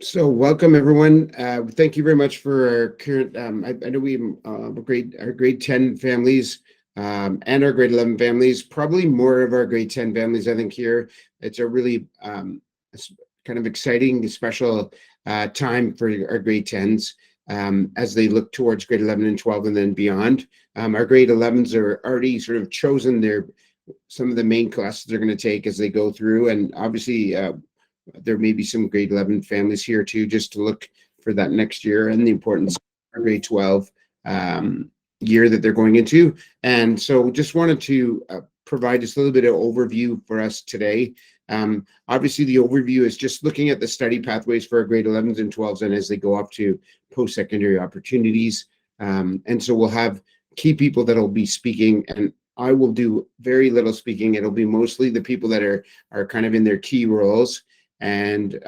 So welcome everyone. Thank you very much for our current. I know we our grade 10 families and our grade 11 families. Probably more of our grade 10 families. I think here it's a really kind of exciting, special time for our grade 10s as they look towards grade 11 and 12 and then beyond. Our grade 11s are already sort of chosen some of the main classes they're going to take as they go through, and obviously. There may be some grade 11 families here too, just to look for that next year and the importance of grade 12 year that they're going into. And so just wanted to provide just a little bit of overview for us today. Obviously, the overview is just looking at the study pathways for our grade 11s and 12s and as they go up to post-secondary opportunities. And so we'll have key people that will be speaking, and I will do very little speaking. It'll be mostly the people that are kind of in their key roles. And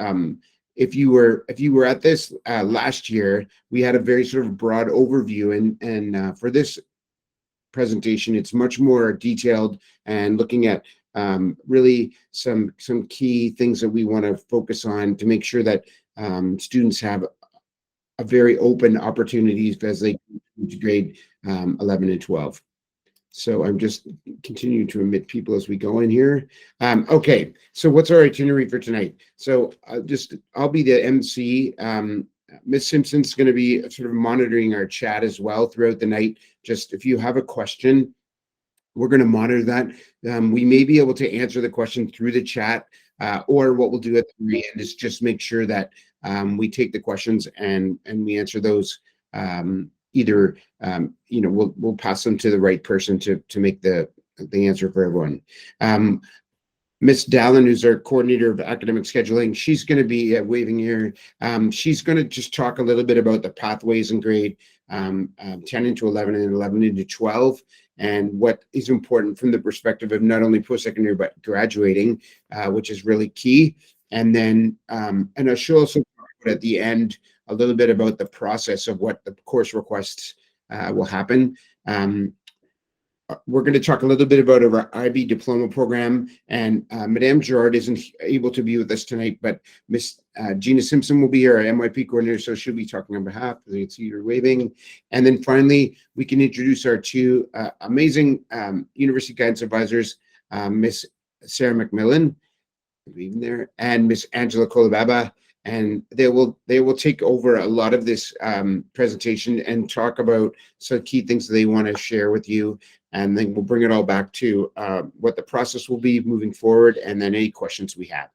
if you were at this last year, we had a very sort of broad overview, and for this presentation, it's much more detailed and looking at really some key things that we want to focus on to make sure that students have a very open opportunities as they go to grade 11 and 12. So I'm just continuing to admit people as we go in here. Okay, so what's our itinerary for tonight? So I'll be the MC. Ms. Simpson's going to be sort of monitoring our chat as well throughout the night. Just if you have a question, we're going to monitor that. We may be able to answer the question through the chat, or what we'll do at the very end is just make sure that we take the questions and we answer those. Either we'll pass them to the right person to make the answer for everyone. Miss Dallin, who's our coordinator of academic scheduling, she's going to be waving here. She's going to just talk a little bit about the pathways in grade 10 into 11 and 11 into 12, and what is important from the perspective of not only post-secondary but graduating, which is really key. And then she'll also talk about at the end a little bit about the process of what the course requests will happen. We're going to talk a little bit about our IB diploma program, and Madame Gerard isn't able to be with us tonight, but Miss Gina Simpson will be here, our MYP coordinator, so she'll be talking on behalf. As you can see her waving. And then finally, we can introduce our two amazing university guidance advisors, Miss Sarah MacMillan, even there, and Miss Angela Colibaba. And they will take over a lot of this presentation and talk about some key things that they want to share with you. And then we'll bring it all back to what the process will be moving forward, and then any questions we have.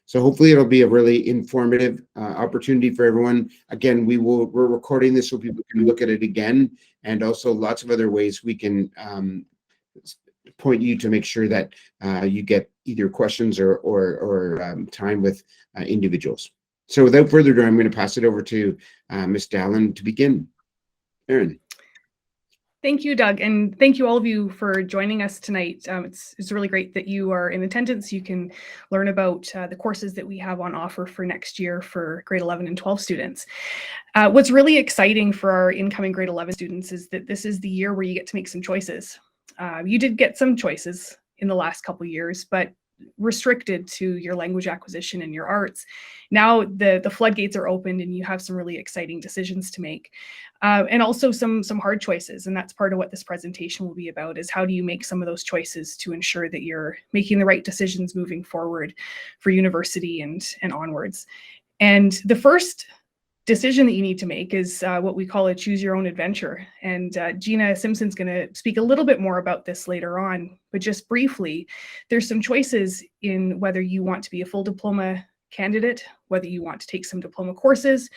So hopefully it'll be a really informative opportunity for everyone. Again, we're recording this so people can look at it again, and also lots of other ways we can point you to make sure that you get either questions or time with individuals. So without further ado, I'm going to pass it over to Ms. Dallin to begin. Erin. Thank you, Doug, and thank you all of you for joining us tonight. It's really great that you are in attendance. You can learn about the courses that we have on offer for next year for grade 11 and 12 students. What's really exciting for our incoming grade 11 students is that this is the year where you get to make some choices. You did get some choices in the last couple of years, but restricted to your language acquisition and your arts. Now the floodgates are opened and you have some really exciting decisions to make, and also some hard choices. And that's part of what this presentation will be about, is how do you make some of those choices to ensure that you're making the right decisions moving forward for university and onwards. And the first decision that you need to make is what we call a choose your own adventure. And Gina Simpson's going to speak a little bit more about this later on, but just briefly, there's some choices in whether you want to be a full diploma candidate, whether you want to take some diploma courses,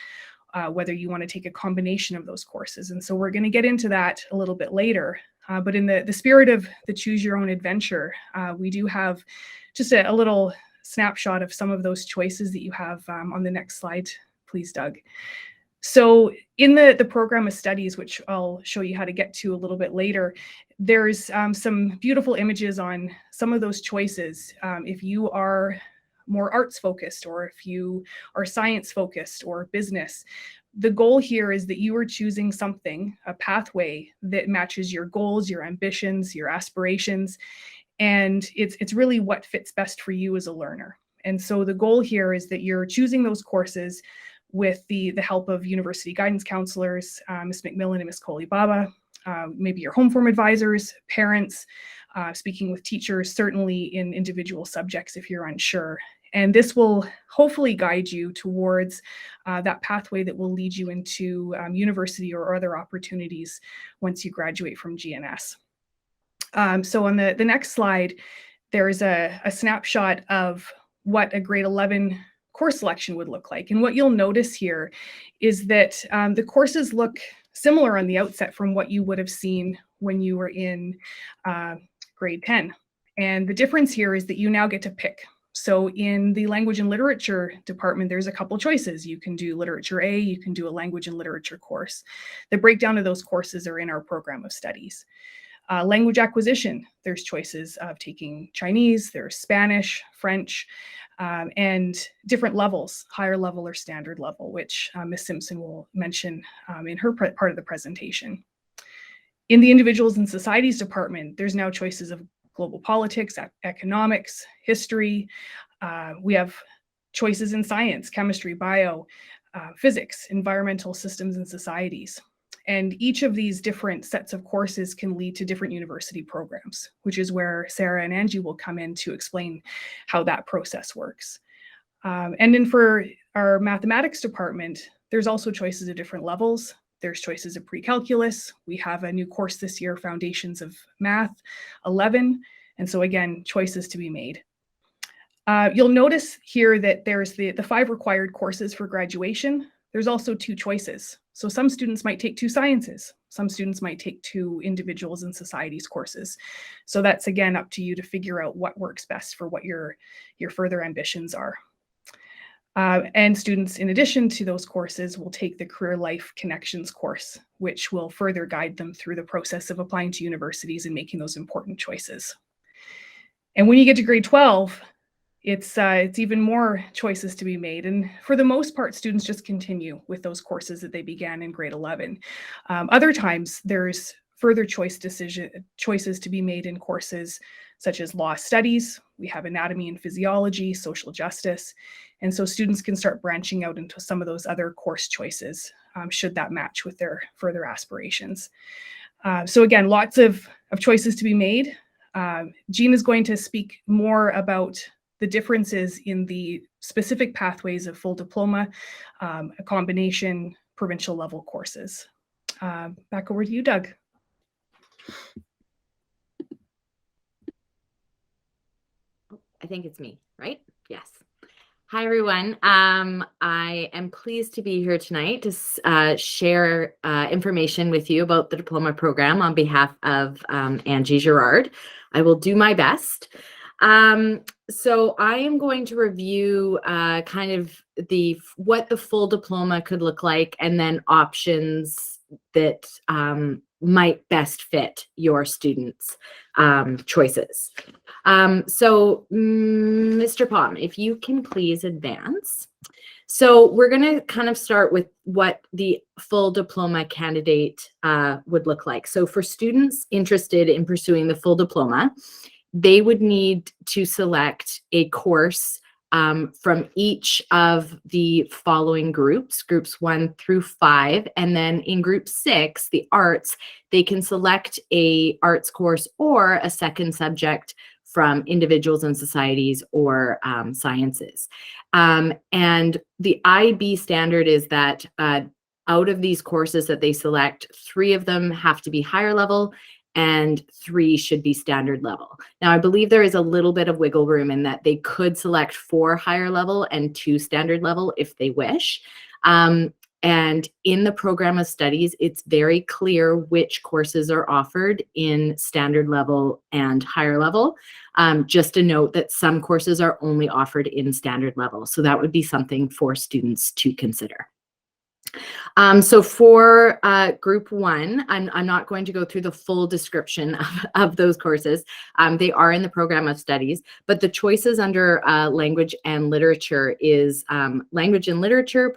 whether you want to take a combination of those courses. And so we're going to get into that a little bit later. But in the spirit of the choose your own adventure, we do have just a little snapshot of some of those choices that you have on the next slide. Please, Doug. So in the program of studies, which I'll show you how to get to a little bit later, there's some beautiful images on some of those choices. If you are more arts focused, or if you are science focused or business, the goal here is that you are choosing something, a pathway that matches your goals, your ambitions, your aspirations, and it's really what fits best for you as a learner. And so the goal here is that you're choosing those courses with the help of university guidance counselors, Ms. MacMillan and Ms. Colibaba, maybe your home form advisors, parents, speaking with teachers, certainly in individual subjects if you're unsure. And this will hopefully guide you towards that pathway that will lead you into university or other opportunities once you graduate from GNS. So on the next slide, there's a snapshot of what a grade 11 course selection would look like. And what you'll notice here is that the courses look similar on the outset from what you would have seen when you were in grade 10. And the difference here is that you now get to pick. So in the language and literature department, there's a couple choices. You can do literature A, you can do a language and literature course. The breakdown of those courses are in our program of studies. Language acquisition, there's choices of taking Chinese, there's Spanish, French, and different levels, higher level or standard level, which Ms. Simpson will mention in her part of the presentation. In the individuals and societies department, there's now choices of global politics, economics, history. We have choices in science, chemistry, bio, physics, environmental systems and societies. And each of these different sets of courses can lead to different university programs, which is where Sarah and Angie will come in to explain how that process works. And then for our mathematics department, there's also choices of different levels. There's choices of pre-calculus. We have a new course this year, Foundations of Math 11. And so again, choices to be made. You'll notice here that there's the 5 required courses for graduation. There's also 2 choices. So some students might take 2 sciences. Some students might take 2 individuals and societies courses. So that's again up to you to figure out what works best for what your further ambitions are. And students, in addition to those courses, will take the Career Life Connections course, which will further guide them through the process of applying to universities and making those important choices. And when you get to grade 12, it's even more choices to be made. And for the most part, students just continue with those courses that they began in grade 11. Other times, there's further choices to be made in courses such as law studies. We have anatomy and physiology, social justice. And so students can start branching out into some of those other course choices, should that match with their further aspirations. So again, lots of choices to be made. Gina is going to speak more about the differences in the specific pathways of full diploma, a combination, provincial level courses. Back over to you, Doug. I think it's me, right? Yes. Hi, everyone. I am pleased to be here tonight to share information with you about the diploma program on behalf of Angie Girard. I will do my best. So I am going to review kind of what the full diploma could look like, and then options that might best fit your students' choices. So Mr. Palm, if you can please advance. So we're going to kind of start with what the full diploma candidate would look like. So for students interested in pursuing the full diploma, they would need to select a course from each of the following groups 1 through 5. And then in group 6, the arts, they can select a arts course or a second subject from individuals and societies or sciences. And the IB standard is that out of these courses that they select, 3 of them have to be higher level and 3 should be standard level. Now, I believe there is a little bit of wiggle room in that they could select 4 higher level and 2 standard level if they wish. And in the program of studies, it's very clear which courses are offered in standard level and higher level. Just a note that some courses are only offered in standard level. So that would be something for students to consider. So for group 1, I'm not going to go through the full description of those courses. They are in the program of studies, but the choices under language and literature is language and literature,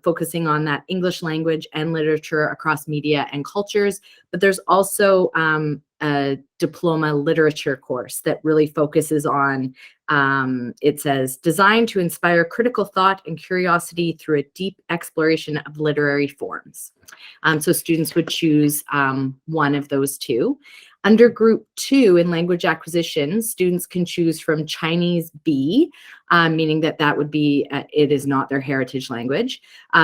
focusing on that English language and literature across media and cultures. But there's also a diploma literature course that really focuses on, it says, designed to inspire critical thought and curiosity through a deep exploration of literary forms. So students would choose one of those two. Under Group 2 in language acquisition, students can choose from Chinese B, meaning that would be, it is not their heritage language,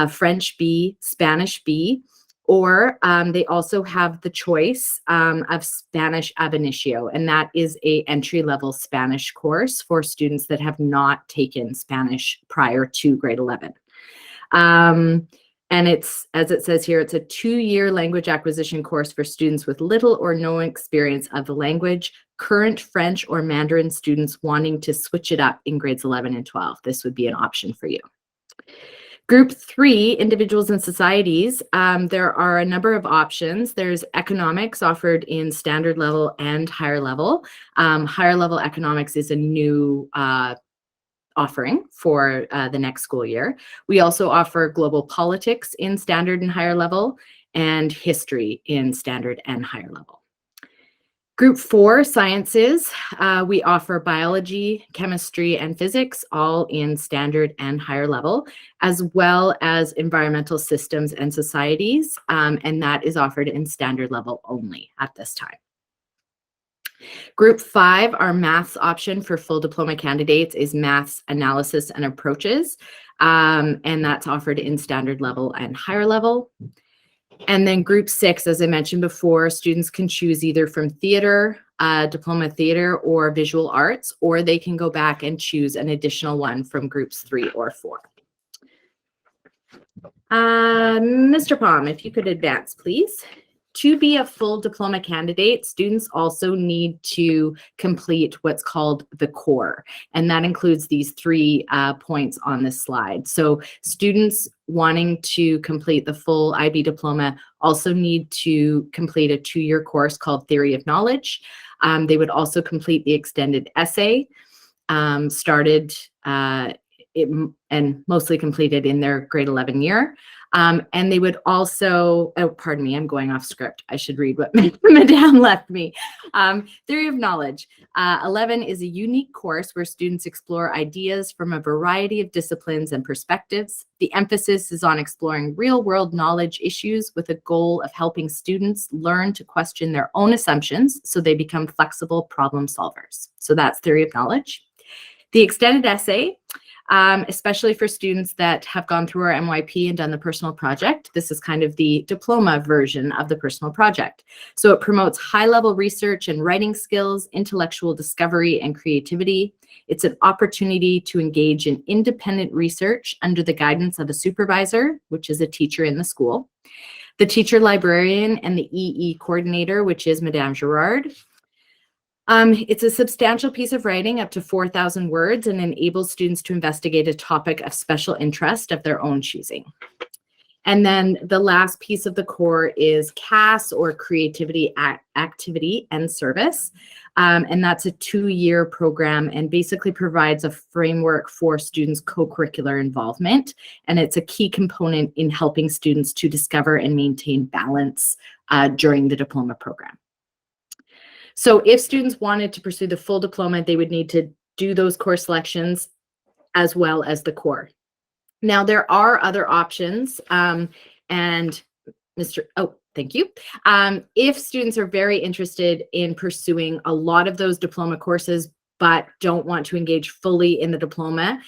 French B, Spanish B, or they also have the choice of Spanish ab initio, and that is a entry-level Spanish course for students that have not taken Spanish prior to grade 11. And it's, as it says here, it's a 2-year language acquisition course for students with little or no experience of the language, current French or Mandarin students wanting to switch it up in grades 11 and 12. This would be an option for you. Group 3, individuals and societies, there are a number of options. There's economics offered in standard level and higher level. Higher level economics is a new offering for the next school year. We also offer global politics in standard and higher level, and history in standard and higher level. Group 4, sciences, we offer biology, chemistry, and physics, all in standard and higher level, as well as environmental systems and societies, and that is offered in standard level only at this time. Group 5, our maths option for full diploma candidates is maths analysis and approaches, and that's offered in standard level and higher level. And then Group 6, as I mentioned before, students can choose either from theater, diploma theater, or visual arts, or they can go back and choose an additional one from Groups 3 or 4. Mr. Palm, if you could advance, please. To be a full diploma candidate, students also need to complete what's called the core, and that includes these 3 points on this slide. So students wanting to complete the full IB diploma also need to complete a 2-year course called Theory of Knowledge. They would also complete the extended essay, started and mostly completed in their grade 11 year. And they would also, oh, pardon me, I'm going off script. I should read what Madame left me. Theory of Knowledge. 11 is a unique course where students explore ideas from a variety of disciplines and perspectives. The emphasis is on exploring real-world knowledge issues with a goal of helping students learn to question their own assumptions so they become flexible problem solvers. So that's Theory of Knowledge. The extended essay, especially for students that have gone through our MYP and done the personal project. This is kind of the diploma version of the personal project. So it promotes high-level research and writing skills, intellectual discovery, and creativity. It's an opportunity to engage in independent research under the guidance of a supervisor, which is a teacher in the school, the teacher librarian, and the EE coordinator, which is Madame Girard. It's a substantial piece of writing, up to 4,000 words, and enables students to investigate a topic of special interest of their own choosing. And then the last piece of the core is CAS, or Creativity, Activity, and Service. And that's a 2-year program and basically provides a framework for students' co-curricular involvement. And it's a key component in helping students to discover and maintain balance during the diploma program. So if students wanted to pursue the full diploma, they would need to do those course selections as well as the core. Now, there are other options, and thank you. If students are very interested in pursuing a lot of those diploma courses, but don't want to engage fully in the diploma,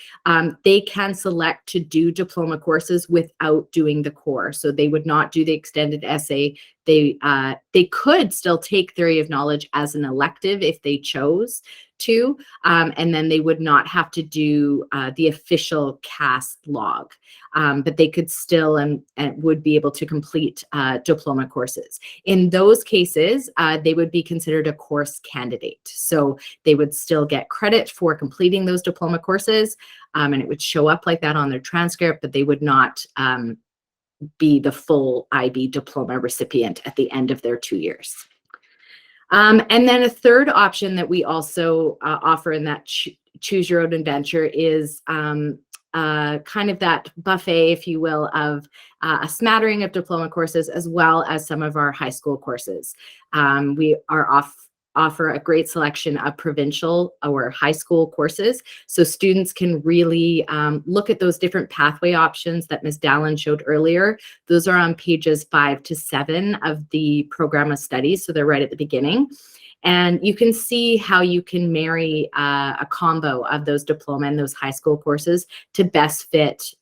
they can select to do diploma courses without doing the core. So they would not do the extended essay. They could still take Theory of Knowledge as an elective if they chose to, and then they would not have to do the official CAS log, but they could still and would be able to complete diploma courses. In those cases, they would be considered a course candidate. So they would still get credit for completing those diploma courses, and it would show up like that on their transcript, but they would not be the full IB diploma recipient at the end of their 2 years. And then a third option that we also offer in that choose your own adventure is kind of that buffet, if you will, of a smattering of diploma courses, as well as some of our high school courses. We offer a great selection of provincial or high school courses, so students can really look at those different pathway options that Ms. Dallin showed earlier. Those are on pages 5 to 7 of the program of studies, so they're right at the beginning. And you can see how you can marry a combo of those diploma and those high school courses to best fit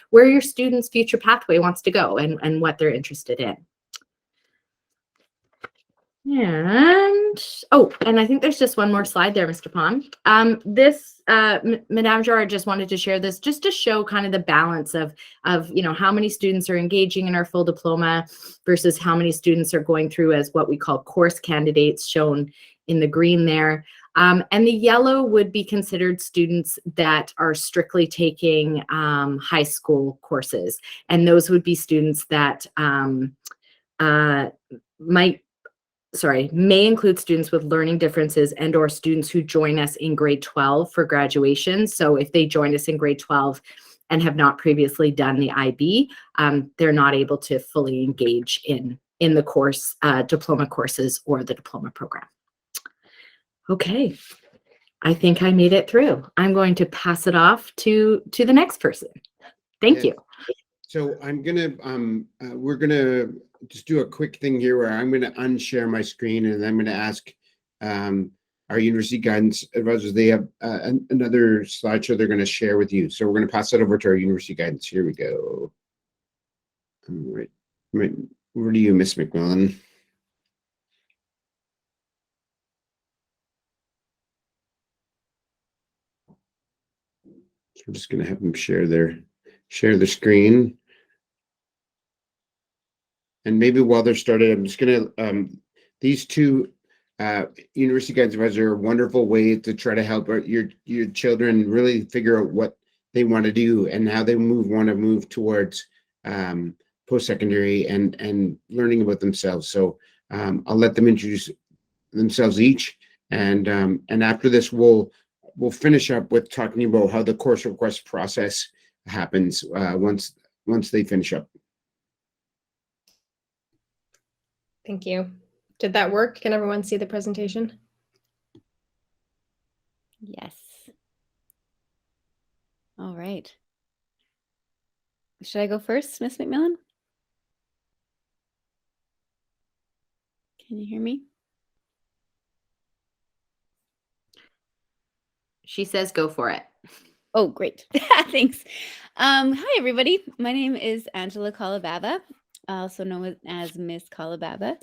where your student's future pathway wants to go and what they're interested in. And I think there's just one more slide there, Mr. Pond. Madame Gerard just wanted to share this just to show kind of the balance of how many students are engaging in our full diploma versus how many students are going through as what we call course candidates, shown in the green there. And the yellow would be considered students that are strictly taking high school courses, and those would be students that may include students with learning differences and or students who join us in grade 12 for graduation. So if they join us in grade 12 and have not previously done the IB, they're not able to fully engage in the course, diploma courses or the diploma program. Okay, I think I made it through. I'm going to pass it off to the next person. Thank you. So I'm gonna, we're gonna just do a quick thing here where I'm gonna unshare my screen, and I'm gonna ask our university guidance advisors. They have another slideshow they're gonna share with you. So we're gonna pass it over to our university guidance. Here we go. Right, where do you, Miss MacMillan? So we're just gonna have them share their screen. And maybe while they're started, I'm just gonna, these two university guidance advisors are a wonderful way to try to help your children really figure out what they want to do and how they want to move towards post-secondary and learning about themselves. So I'll let them introduce themselves each, and after this we'll finish up with talking about how the course request process happens once they finish up. Thank you. Did that work? Can everyone see the presentation? Yes. All right. Should I go first, Miss MacMillan? Can you hear me? She says go for it. Oh, great. Thanks. Hi, everybody. My name is Angela Colibaba, also known as Miss Colibaba.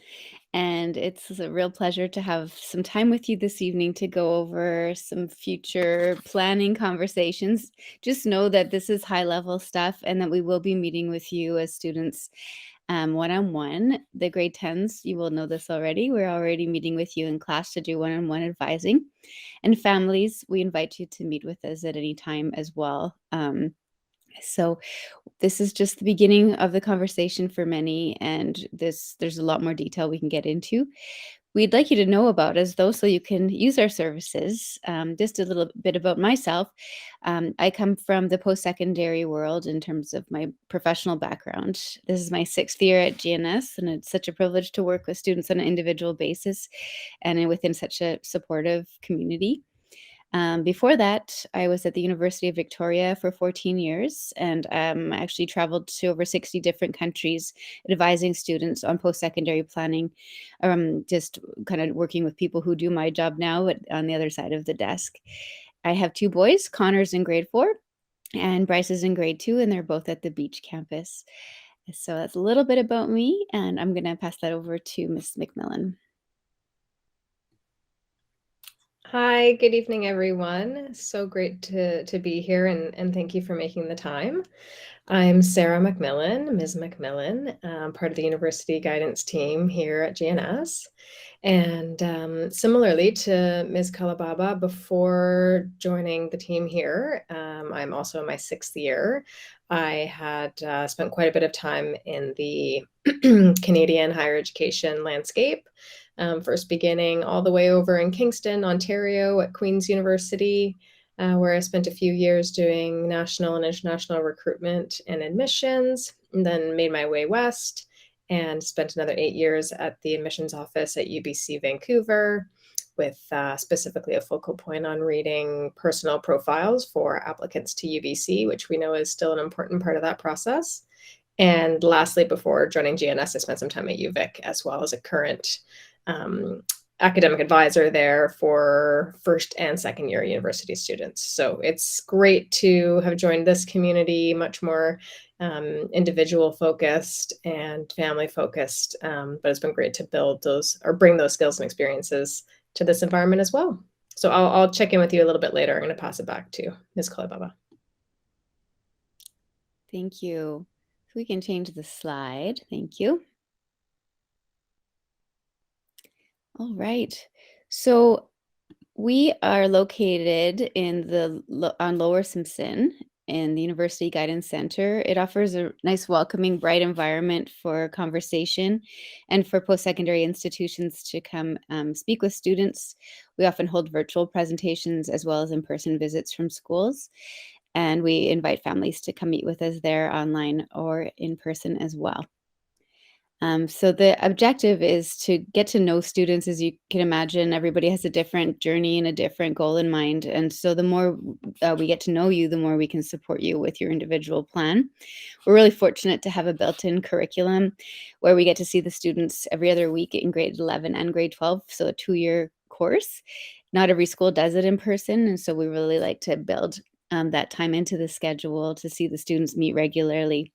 And it's a real pleasure to have some time with you this evening to go over some future planning conversations. Just know that this is high-level stuff and that we will be meeting with you as students one-on-one. The grade 10s, you will know this already. We're already meeting with you in class to do one-on-one advising. And families, we invite you to meet with us at any time as well. So this is just the beginning of the conversation for many, and there's a lot more detail we can get into. We'd like you to know about us, though, so you can use our services. Just a little bit about myself. I come from the post-secondary world in terms of my professional background. This is my 6th year at GNS, and it's such a privilege to work with students on an individual basis and within such a supportive community. Before that, I was at the University of Victoria for 14 years, and I actually traveled to over 60 different countries advising students on post-secondary planning, just kind of working with people who do my job now, but on the other side of the desk. I have 2 boys, Connor's in grade 4 and Bryce is in grade 2, and they're both at the Beach campus. So that's a little bit about me, and I'm going to pass that over to Ms. MacMillan. Hi, good evening, everyone. So great to be here, and thank you for making the time. I'm Sarah MacMillan, Ms. MacMillan, part of the university guidance team here at GNS. And similarly to Ms. Colibaba, before joining the team here, I'm also in my 6th year. I had spent quite a bit of time in the Canadian higher education landscape, first beginning all the way over in Kingston, Ontario at Queen's University, where I spent a few years doing national and international recruitment and admissions, and then made my way west and spent another 8 years at the admissions office at UBC Vancouver, with specifically a focal point on reading personal profiles for applicants to UBC, which we know is still an important part of that process. And lastly, before joining GNS, I spent some time at UVic as well as a current academic advisor there for first and second year university students. So it's great to have joined this community, much more individual focused and family focused. But it's been great to build those or bring those skills and experiences to this environment as well. So I'll check in with you a little bit later. I'm going to pass it back to Ms. Colibaba. Thank you. So we can change the slide. Thank you. All right. So we are located on Lower Simpson in the University Guidance Center. It offers a nice, welcoming, bright environment for conversation and for post-secondary institutions to come speak with students. We often hold virtual presentations as well as in-person visits from schools. And we invite families to come meet with us there online or in person as well. So the objective is to get to know students. As you can imagine, everybody has a different journey and a different goal in mind. And so the more we get to know you, the more we can support you with your individual plan. We're really fortunate to have a built-in curriculum where we get to see the students every other week in grade 11 and grade 12, so a 2-year course. Not every school does it in person, and so we really like to build that time into the schedule to see the students meet regularly.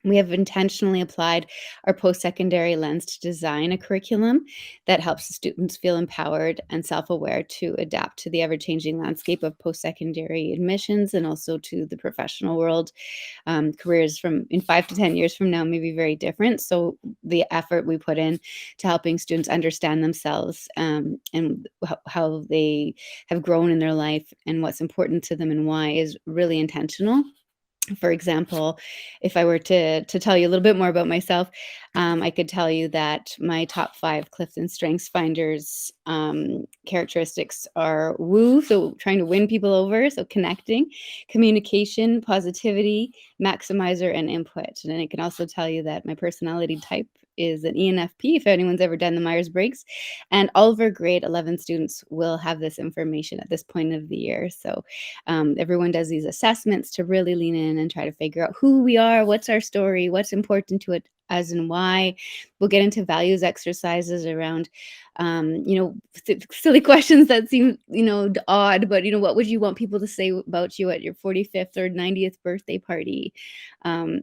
We have intentionally applied our post-secondary lens to design a curriculum that helps the students feel empowered and self-aware to adapt to the ever-changing landscape of post-secondary admissions and also to the professional world. Careers in 5 to 10 years from now may be very different. So the effort we put in to helping students understand themselves and how they have grown in their life and what's important to them and why is really intentional. For example, if I were to tell you a little bit more about myself, I could tell you that my top 5 Clifton Strengths Finders characteristics are woo, so trying to win people over, so connecting, communication, positivity, maximizer, and input. And then I can also tell you that my personality type is an ENFP, if anyone's ever done the Myers-Briggs. And all of our grade 11 students will have this information at this point of the year. So everyone does these assessments to really lean in and try to figure out who we are, what's our story, what's important to it, as and why. We'll get into values exercises around, silly questions that seem, odd, but, what would you want people to say about you at your 45th or 90th birthday party? And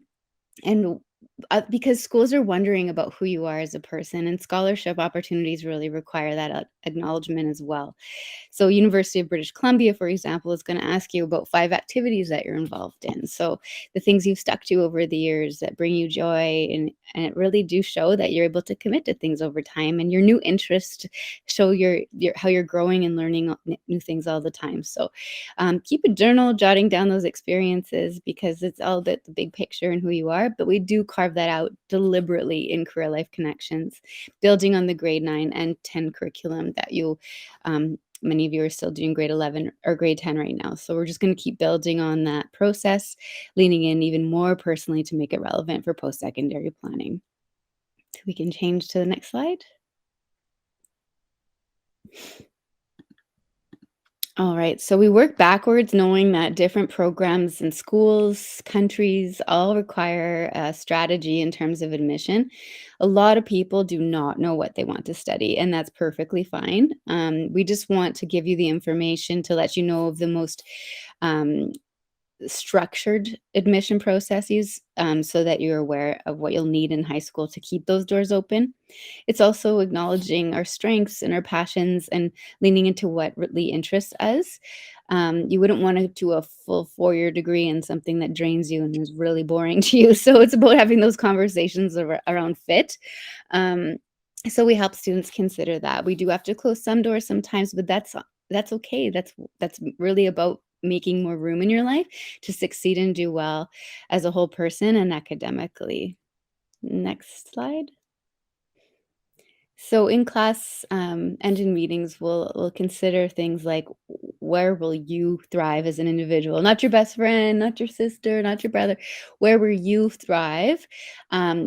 because schools are wondering about who you are as a person, and scholarship opportunities really require that acknowledgement as well. So University of British Columbia, for example, is going to ask you about 5 activities that you're involved in. So the things you've stuck to over the years that bring you joy, and it really do show that you're able to commit to things over time, and your new interests show how you're growing and learning new things all the time. So keep a journal, jotting down those experiences, because it's all about the big picture and who you are, but we do carve that out deliberately in Career Life Connections, building on the grade 9 and 10 curriculum that many of you are still doing grade 11 or grade 10 right now. So we're just going to keep building on that process, leaning in even more personally to make it relevant for post-secondary planning. So we can change to the next slide. All right, so we work backwards, knowing that different programs and schools, countries, all require a strategy in terms of admission. A lot of people do not know what they want to study, and that's perfectly fine. We just want to give you the information to let you know of the most structured admission processes, so that you're aware of what you'll need in high school to keep those doors open. It's also acknowledging our strengths and our passions and leaning into what really interests us. You wouldn't want to do a full 4-year degree in something that drains you and is really boring to you. So it's about having those conversations around fit. So we help students consider that. We do have to close some doors sometimes, but that's okay. That's really about making more room in your life to succeed and do well as a whole person and academically. Next slide. So in class and in meetings, we'll consider things like where will you thrive as an individual? Not your best friend, not your sister, not your brother. Where will you thrive?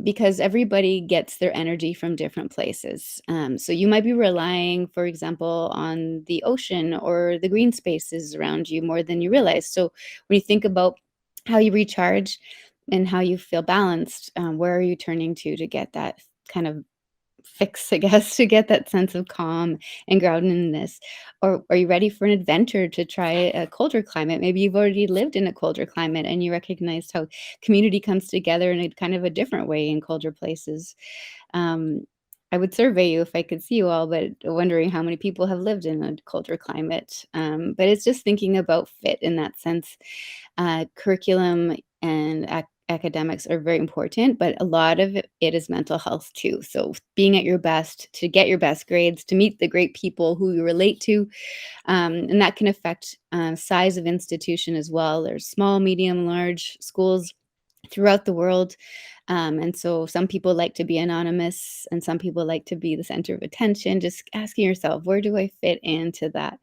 Because everybody gets their energy from different places. So you might be relying, for example, on the ocean or the green spaces around you more than you realize. So when you think about how you recharge and how you feel balanced, where are you turning to get that kind of fix, I guess, to get that sense of calm and groundedness? Or are you ready for an adventure to try a colder climate? Maybe you've already lived in a colder climate and you recognized how community comes together in a kind of a different way in colder places. Um, I would survey you if I could see you all, but wondering how many people have lived in a colder climate. But it's just thinking about fit in that sense. Curriculum and academics are very important, but a lot of it is mental health too. So being at your best to get your best grades, to meet the great people who you relate to, and that can affect size of institution as well. There's small, medium, large schools throughout the world. And so some people like to be anonymous and some people like to be the center of attention. Just asking yourself, where do I fit into that?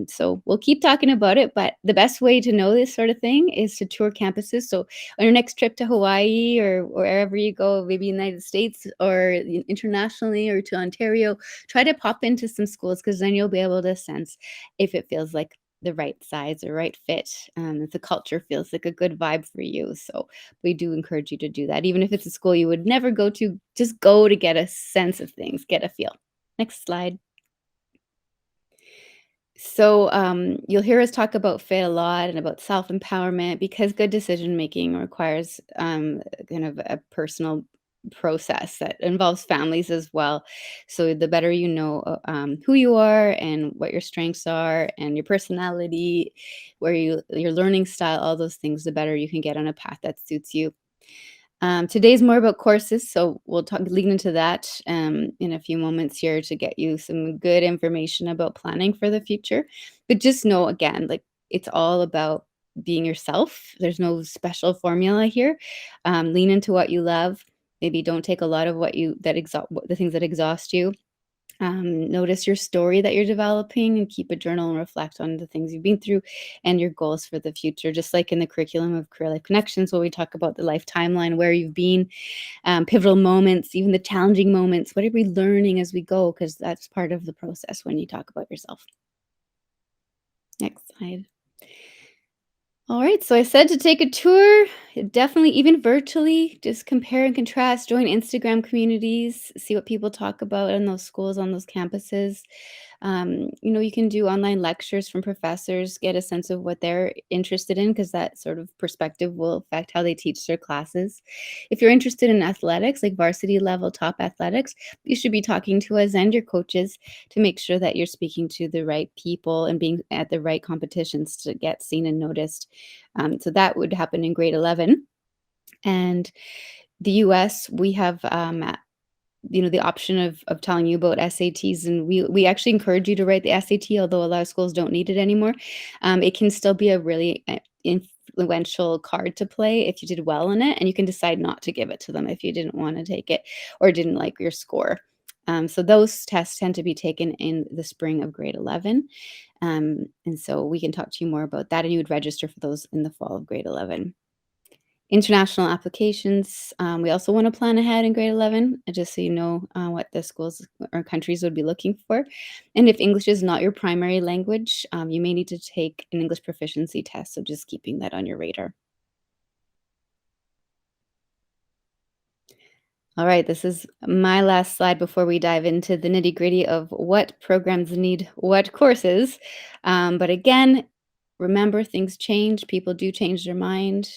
So we'll keep talking about it, but the best way to know this sort of thing is to tour campuses. So on your next trip to Hawaii or wherever you go, maybe United States or internationally or to Ontario, try to pop into some schools because then you'll be able to sense if it feels like the right size or right fit, if the culture feels like a good vibe for you. So we do encourage you to do that. Even if it's a school you would never go to, just go to get a sense of things, get a feel. Next slide. So you'll hear us talk about fit a lot and about self-empowerment because good decision making requires kind of a personal process that involves families as well. So the better you know who you are and what your strengths are and your personality, your learning style, all those things, the better you can get on a path that suits you. Today's more about courses, so we'll lean into that in a few moments here to get you some good information about planning for the future. But just know again, like it's all about being yourself. There's no special formula here. Lean into what you love. Maybe don't take a lot of the things that exhaust you. Notice your story that you're developing and keep a journal and reflect on the things you've been through and your goals for the future. Just like in the curriculum of Career Life Connections, where we talk about the life timeline, where you've been, pivotal moments, even the challenging moments. What are we learning as we go? Because that's part of the process when you talk about yourself. Next slide. All right, so I said to take a tour, definitely even virtually, just compare and contrast, join Instagram communities, see what people talk about in those schools, on those campuses. You can do online lectures from professors, get a sense of what they're interested in, because that sort of perspective will affect how they teach their classes. If you're interested in athletics, like varsity level top athletics, you should be talking to us and your coaches to make sure that you're speaking to the right people and being at the right competitions to get seen and noticed. So that would happen in grade 11. And the US, we have the option of telling you about SATs, and we actually encourage you to write the SAT, although a lot of schools don't need it anymore. It can still be a really influential card to play if you did well in it, and you can decide not to give it to them if you didn't want to take it or didn't like your score. So those tests tend to be taken in the spring of grade 11. And so we can talk to you more about that, and you would register for those in the fall of grade 11. International applications, we also want to plan ahead in grade 11, just so you know what the schools or countries would be looking for. And if English is not your primary language, you may need to take an English proficiency test, so just keeping that on your radar. All right, this is my last slide before we dive into the nitty-gritty of what programs need what courses. But again, remember, things change. People do change their mind.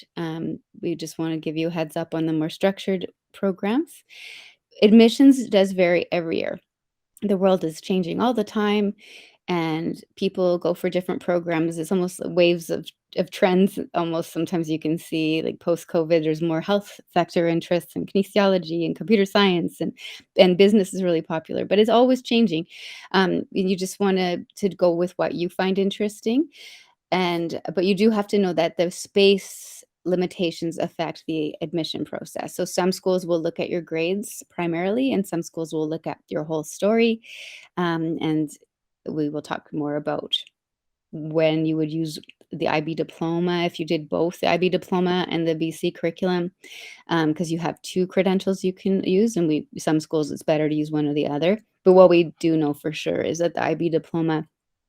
We just want to give you a heads up on the more structured programs. Admissions does vary every year. The world is changing all the time, and people go for different programs. It's almost waves of trends. Almost sometimes you can see, like post-COVID, there's more health sector interests and kinesiology and computer science, and business is really popular, but it's always changing. And you just want to go with what you find interesting. But you do have to know that the space limitations affect the admission process. So some schools will look at your grades primarily, and some schools will look at your whole story. And we will talk more about when you would use the IB diploma, if you did both the IB diploma and the BC curriculum, because you have 2 credentials you can use, and some schools it's better to use one or the other. But what we do know for sure is that the IB diploma,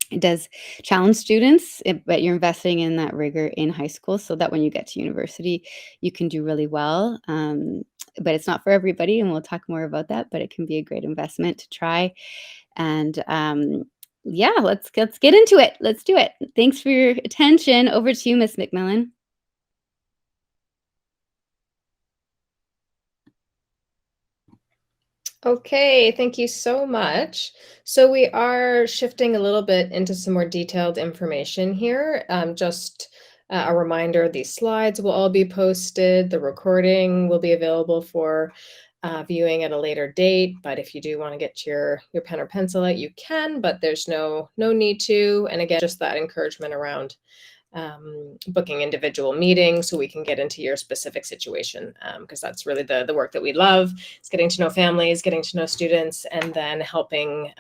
it does challenge students, but you're investing in that rigor in high school so that when you get to university, you can do really well. But it's not for everybody, and we'll talk more about that, but it can be a great investment to try. And yeah, let's get into it. Let's do it. Thanks for your attention. Over to you, Miss MacMillan. Okay, thank you so much. So we are shifting a little bit into some more detailed information here. Just a reminder, these slides will all be posted. The recording will be available for viewing at a later date. But if you do want to get your pen or pencil out, you can, but there's no need to. And again, just that encouragement around booking individual meetings so we can get into your specific situation, because that's really the work that we love. It's getting to know families, getting to know students, and then helping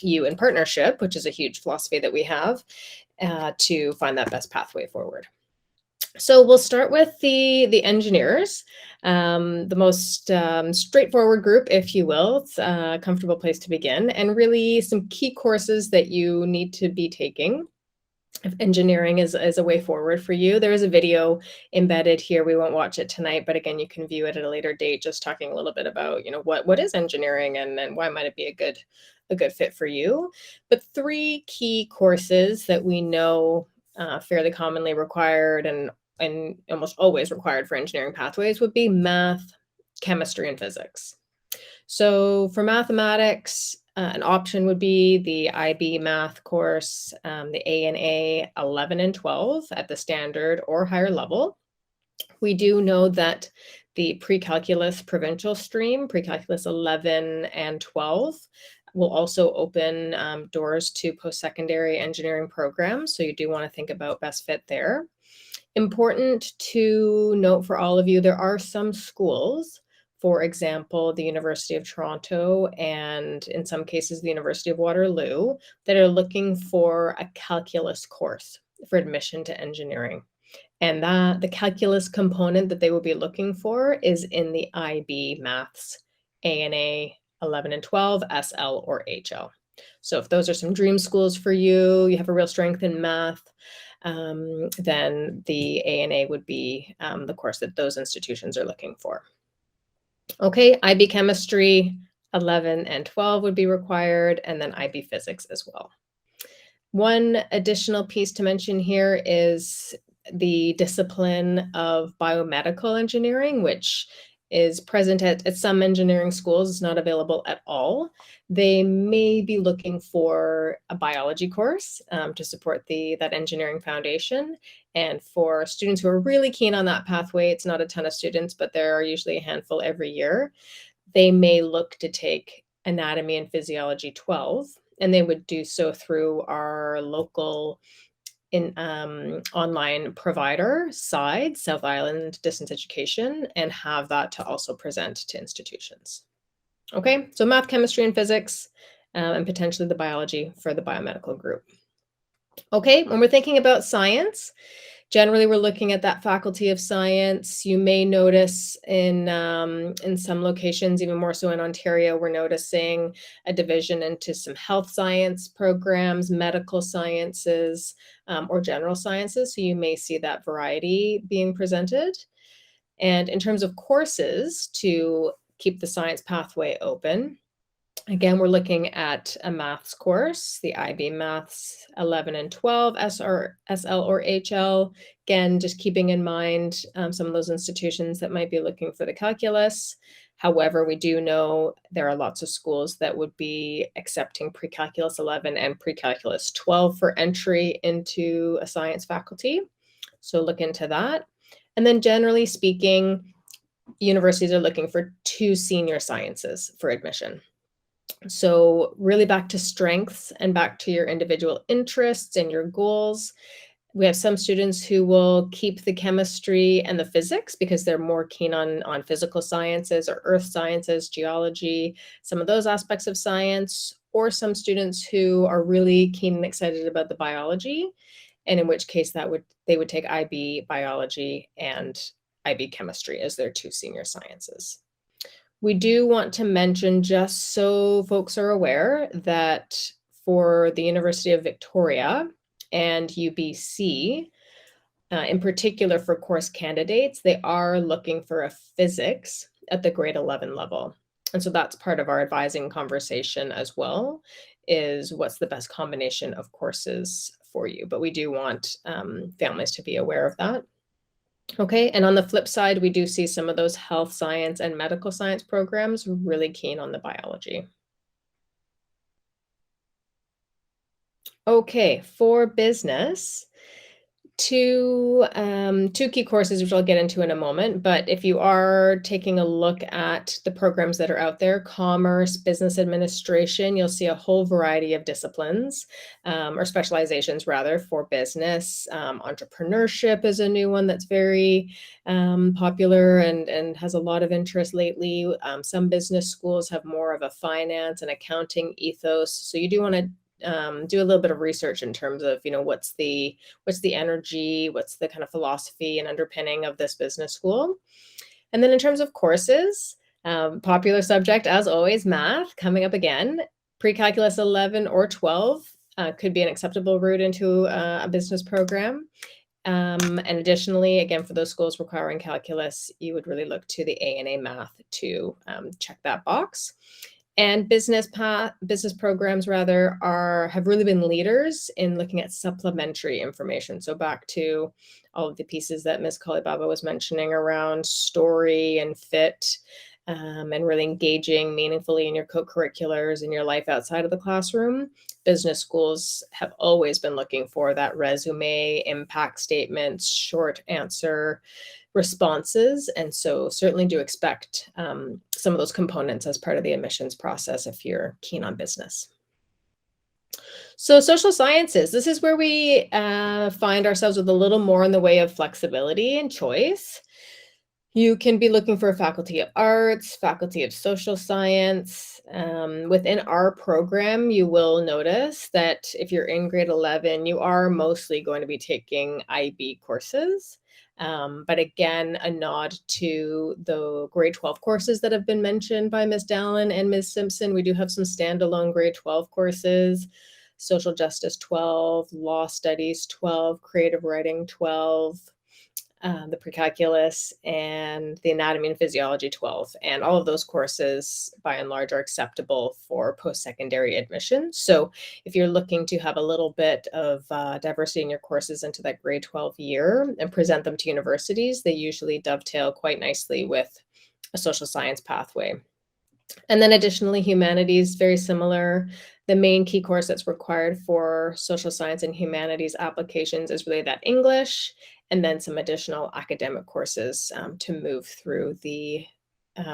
you in partnership, which is a huge philosophy that we have, to find that best pathway forward. So we'll start with the engineers, the most straightforward group, if you will. It's a comfortable place to begin, and really some key courses that you need to be taking if engineering is a way forward for you. There is a video embedded here. We won't watch it tonight, but again, you can view it at a later date, just talking a little bit about, what is engineering and why might it be a good fit for you. But 3 key courses that we know fairly commonly required and almost always required for engineering pathways would be math, chemistry, and physics. So for mathematics, an option would be the IB math course, the ANA 11 and 12 at the standard or higher level. We do know that the pre-calculus provincial stream, pre-calculus 11 and 12, will also open doors to post-secondary engineering programs. So you do want to think about best fit there. Important to note for all of you, there are some schools, for example, the University of Toronto and in some cases the University of Waterloo, that are looking for a calculus course for admission to engineering. And the calculus component that they will be looking for is in the IB Maths, ANA 11 and 12, SL or HL. So if those are some dream schools for you, you have a real strength in math, then the ANA would be the course that those institutions are looking for. Okay, IB chemistry 11 and 12 would be required, and then IB physics as well. One additional piece to mention here is the discipline of biomedical engineering, which is present at some engineering schools. It's not available at all. They may be looking for a biology course to support that engineering foundation. And for students who are really keen on that pathway, it's not a ton of students, but there are usually a handful every year. They may look to take anatomy and physiology 12, and they would do so through our local online provider side, South Island Distance Education, and have that to also present to institutions. Okay, so math, chemistry, and physics, and potentially the biology for the biomedical group. Okay, when we're thinking about science, generally we're looking at that faculty of science. You may notice in some locations, even more so in Ontario, we're noticing a division into some health science programs, medical sciences, or general sciences. So you may see that variety being presented. And in terms of courses to keep the science pathway open, again, we're looking at a maths course, the IB Maths 11 and 12, SL or HL. Again, just keeping in mind some of those institutions that might be looking for the calculus. However, we do know there are lots of schools that would be accepting pre-calculus 11 and pre-calculus 12 for entry into a science faculty. So look into that. And then generally speaking, universities are looking for 2 senior sciences for admission. So really back to strengths and back to your individual interests and your goals. We have some students who will keep the chemistry and the physics because they're more keen on physical sciences or earth sciences, geology, some of those aspects of science, or some students who are really keen and excited about the biology, and in which case they would take IB biology and IB chemistry as their 2 senior sciences. We do want to mention, just so folks are aware, that for the University of Victoria and UBC, in particular for course candidates, they are looking for a physics at the grade 11 level. And so that's part of our advising conversation as well, is what's the best combination of courses for you. But we do want families to be aware of that. Okay, and on the flip side, we do see some of those health science and medical science programs really keen on the biology. Okay, for business, two key courses, which I'll get into in a moment. But if you are taking a look at the programs that are out there, commerce, business administration, you'll see a whole variety of disciplines or specializations rather for business. Entrepreneurship is a new one that's very popular and has a lot of interest lately. Some business schools have more of a finance and accounting ethos. So you do want to do a little bit of research in terms of, what's the energy, what's the kind of philosophy and underpinning of this business school. And then in terms of courses, popular subject, as always, math coming up again. Pre-calculus 11 or 12 could be an acceptable route into a business program. And additionally, again, for those schools requiring calculus, you would really look to the A&A math to check that box. And business programs have really been leaders in looking at supplementary information. So back to all of the pieces that Ms. Colibaba was mentioning around story and fit, and really engaging meaningfully in your co-curriculars and your life outside of the classroom. Business schools have always been looking for that resume, impact statements, short answer responses. And so certainly do expect some of those components as part of the admissions process if you're keen on business. So social sciences, this is where we find ourselves with a little more in the way of flexibility and choice. You can be looking for a faculty of arts, faculty of social science. Within our program, you will notice that if you're in grade 11, you are mostly going to be taking IB courses. But again, a nod to the grade 12 courses that have been mentioned by Ms. Dallin and Ms. Simpson. We do have some standalone grade 12 courses, social justice 12, law studies 12, creative writing 12, the pre-calculus, and the anatomy and physiology 12. And all of those courses, by and large, are acceptable for post-secondary admission. So if you're looking to have a little bit of diversity in your courses into that grade 12 year and present them to universities, they usually dovetail quite nicely with a social science pathway. And then additionally, humanities, very similar. The main key course that's required for social science and humanities applications is really that English, and then some additional academic courses to move through the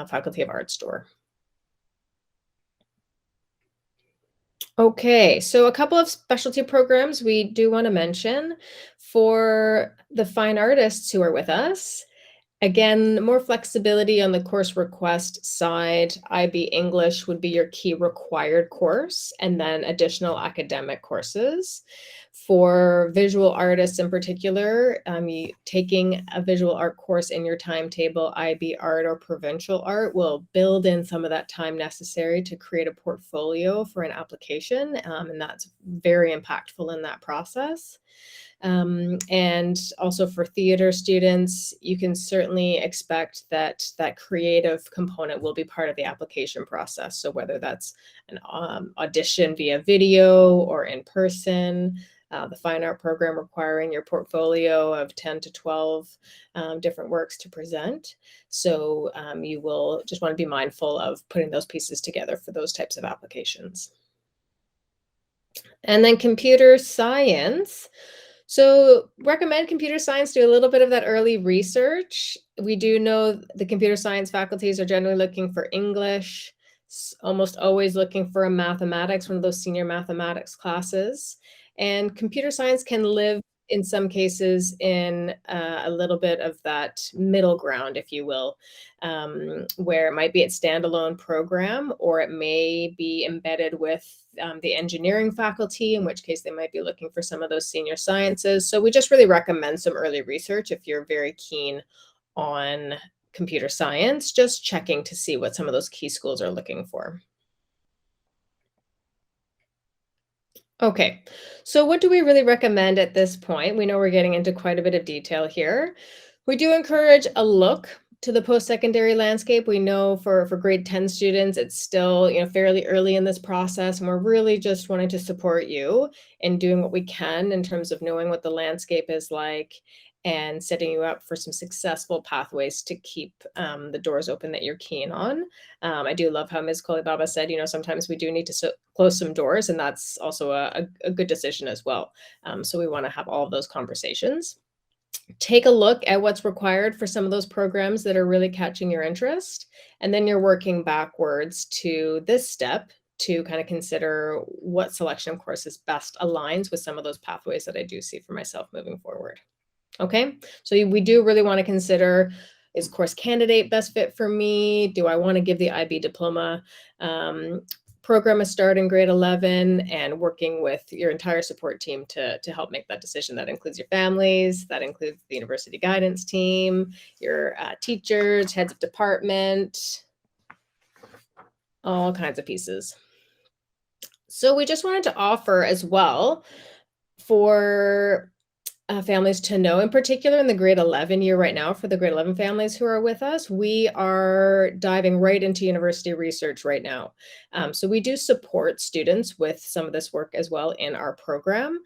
Faculty of Arts door. Okay, so a couple of specialty programs we do want to mention for the fine artists who are with us. Again, more flexibility on the course request side. IB English would be your key required course, and then additional academic courses. For visual artists in particular, taking a visual art course in your timetable, IB Art or Provincial Art, will build in some of that time necessary to create a portfolio for an application, and that's very impactful in that process. And also for theater students, you can certainly expect that creative component will be part of the application process. So whether that's an audition via video or in person, the fine art program requiring your portfolio of 10 to 12 different works to present. So you will just want to be mindful of putting those pieces together for those types of applications. And then computer science. So recommend computer science, do a little bit of that early research. We do know the computer science faculties are generally looking for English, almost always looking for a mathematics, one of those senior mathematics classes. And computer science can live in some cases in a little bit of that middle ground, if you will, where it might be a standalone program, or it may be embedded with the engineering faculty, in which case they might be looking for some of those senior sciences. So we just really recommend some early research if you're very keen on computer science, just checking to see what some of those key schools are looking for. Okay, so what do we really recommend at this point? We know we're getting into quite a bit of detail here. We do encourage a look to the post-secondary landscape. We know for grade 10 students, it's still, fairly early in this process, and we're really just wanting to support you in doing what we can in terms of knowing what the landscape is like and setting you up for some successful pathways to keep the doors open that you're keen on. I do love how Ms. Colibaba said, sometimes we do need to close some doors, and that's also a good decision as well. So we want to have all of those conversations. Take a look at what's required for some of those programs that are really catching your interest, and then you're working backwards to this step to kind of consider what selection of courses best aligns with some of those pathways that I do see for myself moving forward. Okay, so we do really want to consider, is course candidate best fit for me? Do I want to give the IB diploma program a start in grade 11, and working with your entire support team to help make that decision? That includes your families, that includes the university guidance team, your teachers, heads of department, all kinds of pieces. So we just wanted to offer as well for families to know, in particular in the grade 11 year right now, for the grade 11 families who are with us, we are diving right into university research right now. So we do support students with some of this work as well in our program,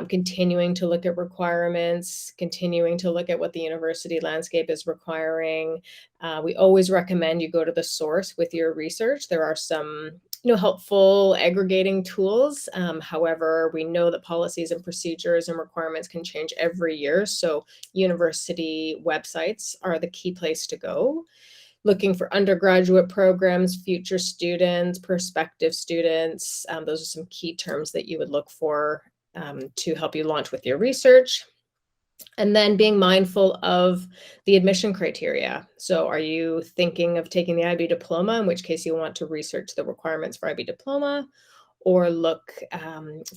continuing to look at requirements, continuing to look at what the university landscape is requiring. We always recommend you go to the source with your research. There are some helpful aggregating tools. However, we know that policies and procedures and requirements can change every year. So university websites are the key place to go. Looking for undergraduate programs, future students, prospective students. Those are some key terms that you would look for to help you launch with your research. And then being mindful of the admission criteria. So are you thinking of taking the IB diploma, in which case you want to research the requirements for IB diploma, or look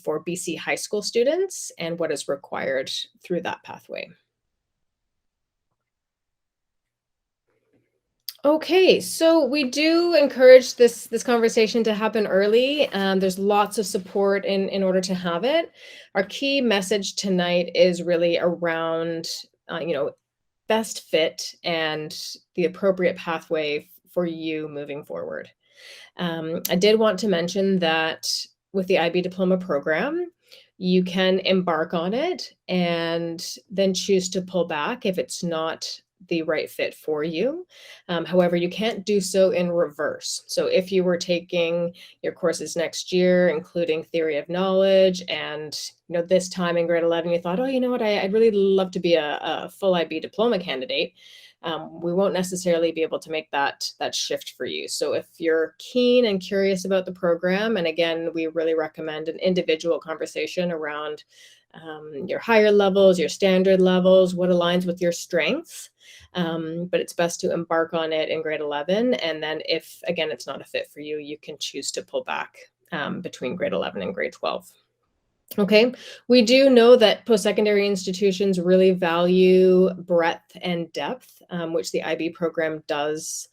for BC high school students and what is required through that pathway. Okay, so we do encourage this conversation to happen early. There's lots of support in order to have it. Our key message tonight is really around, best fit and the appropriate pathway for you moving forward. I did want to mention that with the IB diploma program, you can embark on it and then choose to pull back if it's not the right fit for you. However, you can't do so in reverse. So if you were taking your courses next year, including theory of knowledge, and this time in grade 11, you thought, oh, you know what, I'd really love to be a full IB diploma candidate. We won't necessarily be able to make that shift for you. So if you're keen and curious about the program, and again, we really recommend an individual conversation around your higher levels, your standard levels, what aligns with your strengths. But it's best to embark on it in grade 11. And then if, again, it's not a fit for you, you can choose to pull back between grade 11 and grade 12. Okay, we do know that post-secondary institutions really value breadth and depth, which the IB program does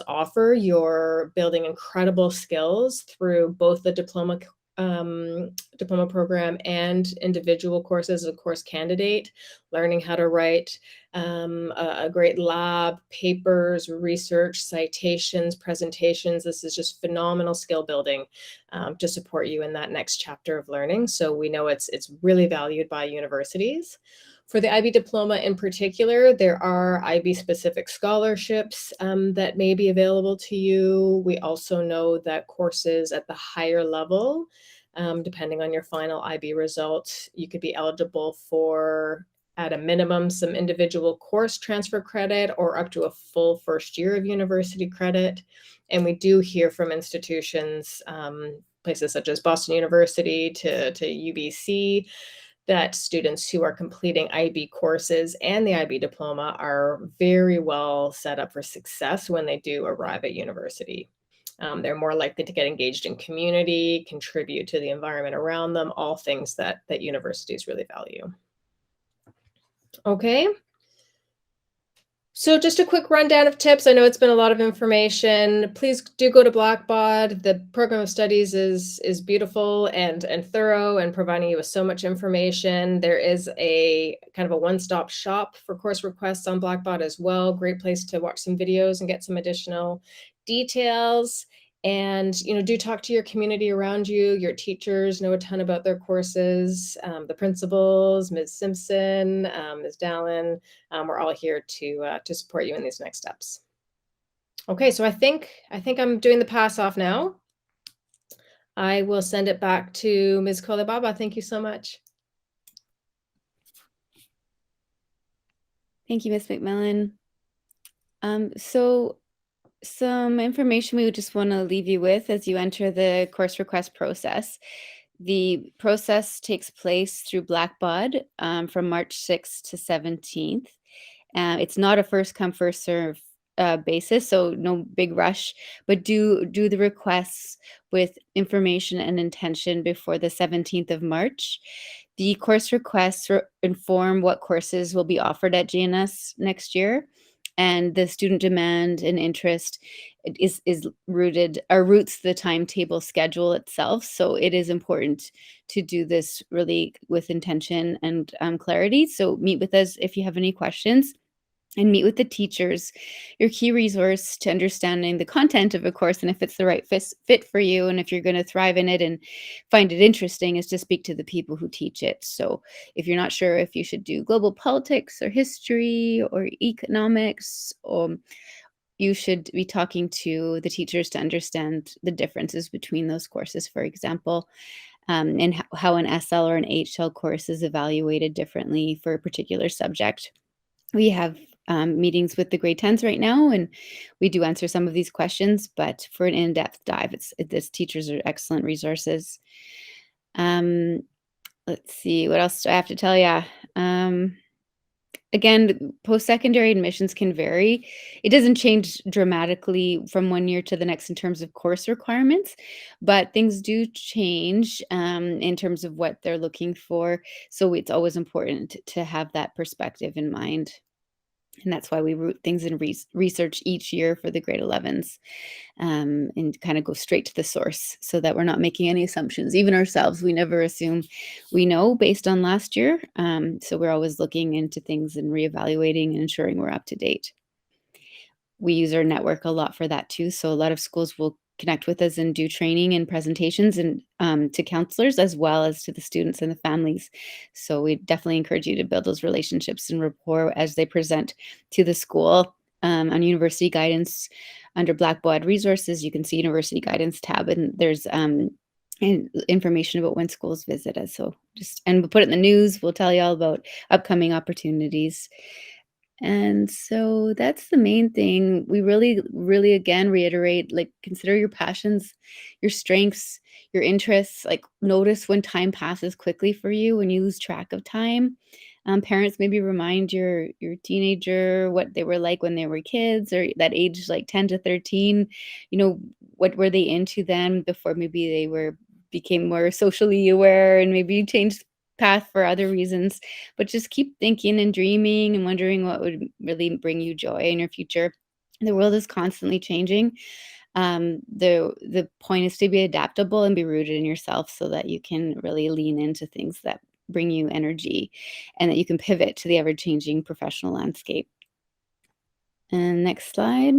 offer. You're building incredible skills through both the diploma program and individual courses as a course candidate, learning how to write a great lab, papers, research, citations, presentations. This is just phenomenal skill building to support you in that next chapter of learning. So we know it's really valued by universities. For the IB diploma in particular, there are IB specific scholarships that may be available to you. We also know that courses at the higher level, depending on your final IB results, you could be eligible for, at a minimum, some individual course transfer credit or up to a full first year of university credit. And we do hear from institutions, places such as Boston University to UBC, that students who are completing IB courses and the IB diploma are very well set up for success when they do arrive at university. They're more likely to get engaged in community, contribute to the environment around them, all things that universities really value. Okay. So just a quick rundown of tips. I know it's been a lot of information. Please do go to Blackbaud. The program of studies is beautiful and thorough and providing you with so much information. There is a kind of a one-stop shop for course requests on Blackbaud as well. Great place to watch some videos and get some additional details. And, do talk to your community around you. Your teachers know a ton about their courses. The principals, Ms. Simpson, Ms. Dallin, we're all here to support you in these next steps. Okay, so I think I'm doing the pass off now. I will send it back to Ms. Colibaba. Thank you so much. Thank you, Ms. MacMillan. So some information we would just want to leave you with as you enter the course request process. The process takes place through Blackbaud from March 6th to 17th. It's not a first come, first serve basis, so no big rush, but do the requests with information and intention before the 17th of March. The course requests inform what courses will be offered at GNS next year, and the student demand and interest is roots the timetable schedule itself. So it is important to do this really with intention and clarity. So meet with us if you have any questions. And meet with the teachers, your key resource to understanding the content of a course and if it's the right fit for you and if you're going to thrive in it and find it interesting is to speak to the people who teach it. So if you're not sure if you should do global politics or history or economics, you should be talking to the teachers to understand the differences between those courses, for example, and how an SL or an HL course is evaluated differently for a particular subject. We have meetings with the grade 10s right now, and we do answer some of these questions, but for an in-depth dive, these teachers are excellent resources. Let's see, what else do I have to tell you? Again, post-secondary admissions can vary. It doesn't change dramatically from one year to the next in terms of course requirements, but things do change in terms of what they're looking for. So it's always important to have that perspective in mind. And that's why we root things in research each year for the grade 11s and kind of go straight to the source so that we're not making any assumptions. Even ourselves, we never assume we know based on last year. So we're always looking into things and reevaluating and ensuring we're up to date. We use our network a lot for that too. So a lot of schools will connect with us and do training and presentations and to counselors as well as to the students and the families. So we definitely encourage you to build those relationships and rapport as they present to the school. On university guidance under Blackbaud resources, you can see university guidance tab, and there's information about when schools visit us. So and we'll put it in the news. We'll tell you all about upcoming opportunities. And so that's the main thing. We really, really, again, reiterate, consider your passions, your strengths, your interests, notice when time passes quickly for you, when you lose track of time. Parents, maybe remind your teenager what they were like when they were kids or that age, 10 to 13, what were they into then before maybe they became more socially aware and maybe changed path for other reasons, but just keep thinking and dreaming and wondering what would really bring you joy in your future. The world is constantly changing. The point is to be adaptable and be rooted in yourself so that you can really lean into things that bring you energy and that you can pivot to the ever-changing professional landscape. And next slide.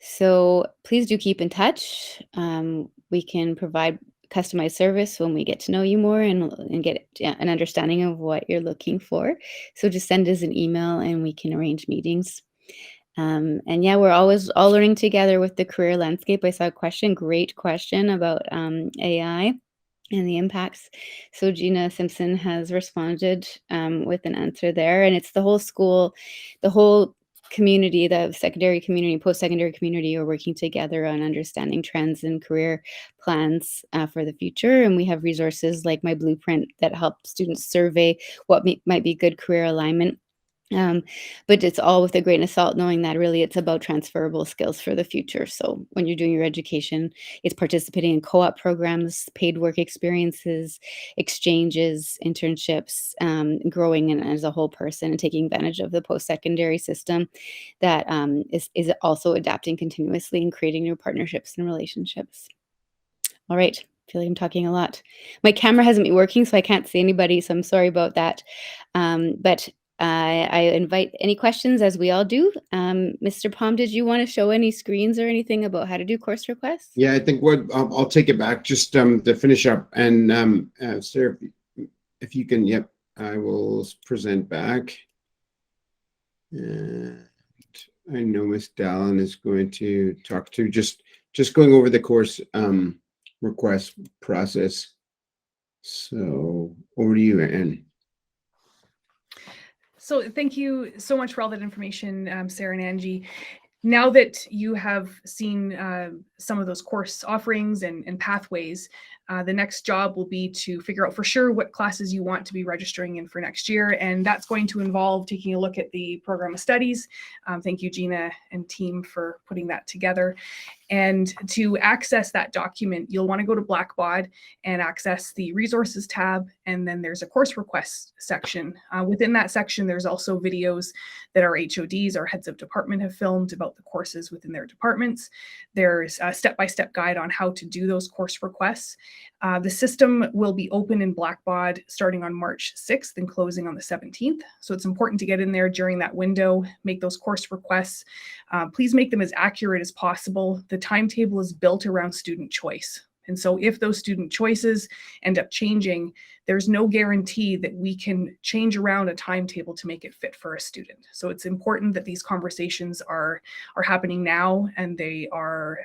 So please do keep in touch. We can provide customized service when we get to know you more and get an understanding of what you're looking for. So just send us an email and we can arrange meetings. And yeah, we're always all learning together with the career landscape. I saw a question, great question about AI and the impacts. So Gina Simpson has responded with an answer there, and it's the whole school, the whole community, the secondary community, post-secondary community, are working together on understanding trends and career plans for the future. And we have resources like My Blueprint that help students survey what might be good career alignment. But it's all with a grain of salt, knowing that really it's about transferable skills for the future. So when you're doing your education, it's participating in co-op programs, paid work experiences, exchanges, internships, growing as a whole person and taking advantage of the post-secondary system that is also adapting continuously and creating new partnerships and relationships. All right. I feel like I'm talking a lot. My camera hasn't been working, so I can't see anybody, so I'm sorry about that. But I invite any questions, as we all do. Mr. Palm, did you want to show any screens or anything about how to do course requests? Yeah, I think what I'll take it back just to finish up. And Sarah, if you can, yep, I will present back. And I know Miss Dallin is going to talk to just going over the course request process. So over to you, Anne. So thank you so much for all that information, Sarah and Angie. Now that you have seen some of those course offerings and pathways, the next job will be to figure out for sure what classes you want to be registering in for next year. And that's going to involve taking a look at the program of studies. Thank you, Gina and team, for putting that together. And to access that document, you'll want to go to Blackbaud and access the resources tab. And then there's a course request section. Within that section, there's also videos that our HODs, our heads of department, have filmed about the courses within their departments. There's a step-by-step guide on how to do those course requests. The system will be open in Blackbaud starting on March 6th and closing on the 17th. So it's important to get in there during that window, make those course requests. Please make them as accurate as possible. The timetable is built around student choice. And so if those student choices end up changing, there's no guarantee that we can change around a timetable to make it fit for a student. So it's important that these conversations are happening now, and they are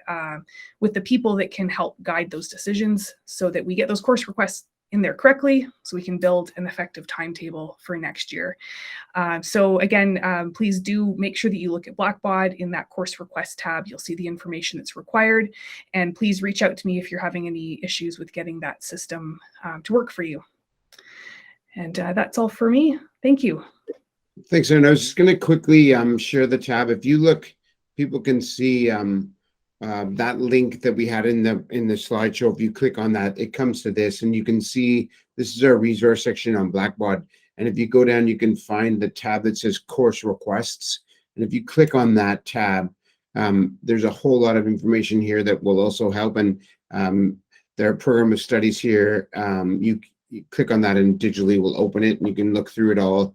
with the people that can help guide those decisions so that we get those course requests in there correctly, so we can build an effective timetable for next year. So again, please do make sure that you look at Blackbaud. In that course request tab, you'll see the information that's required. And please reach out to me if you're having any issues with getting that system to work for you. And that's all for me. Thank you. Thanks, Erin. I was just going to quickly share the tab. If you look, people can see that link that we had in the slideshow. If you click on that, it comes to this, and you can see this is our resource section on Blackbaud. And if you go down, you can find the tab that says course requests. And if you click on that tab, there's a whole lot of information here that will also help. And their program of studies here, you click on that and digitally will open it, and you can look through it all.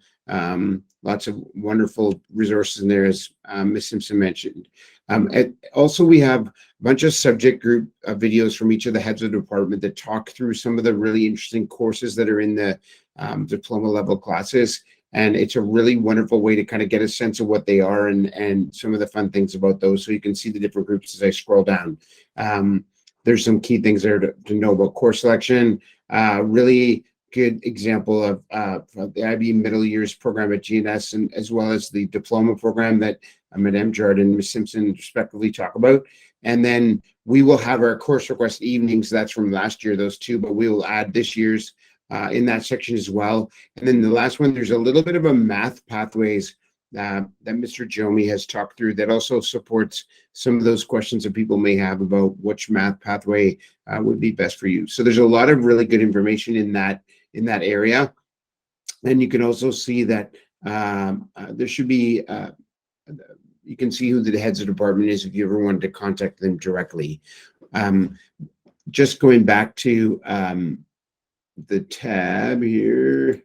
Lots of wonderful resources in there, as Ms. Simpson mentioned. Also, we have a bunch of subject group videos from each of the heads of the department that talk through some of the really interesting courses that are in the diploma level classes. And it's a really wonderful way to kind of get a sense of what they are and some of the fun things about those. So you can see the different groups as I scroll down. There's some key things there to know about course selection. Really good example of the IB middle years program at GNS, and as well as the diploma program that Madame Jard and Ms. Simpson respectively talk about. And then we will have our course request evenings. That's from last year, those two, but we will add this year's in that section as well. And then the last one, there's a little bit of a math pathways that Mr. Jomi has talked through that also supports some of those questions that people may have about which math pathway would be best for you. So there's a lot of really good information in that area. And you can also see that there should be, you can see who the heads of department is if you ever wanted to contact them directly. Just going back to the tab here,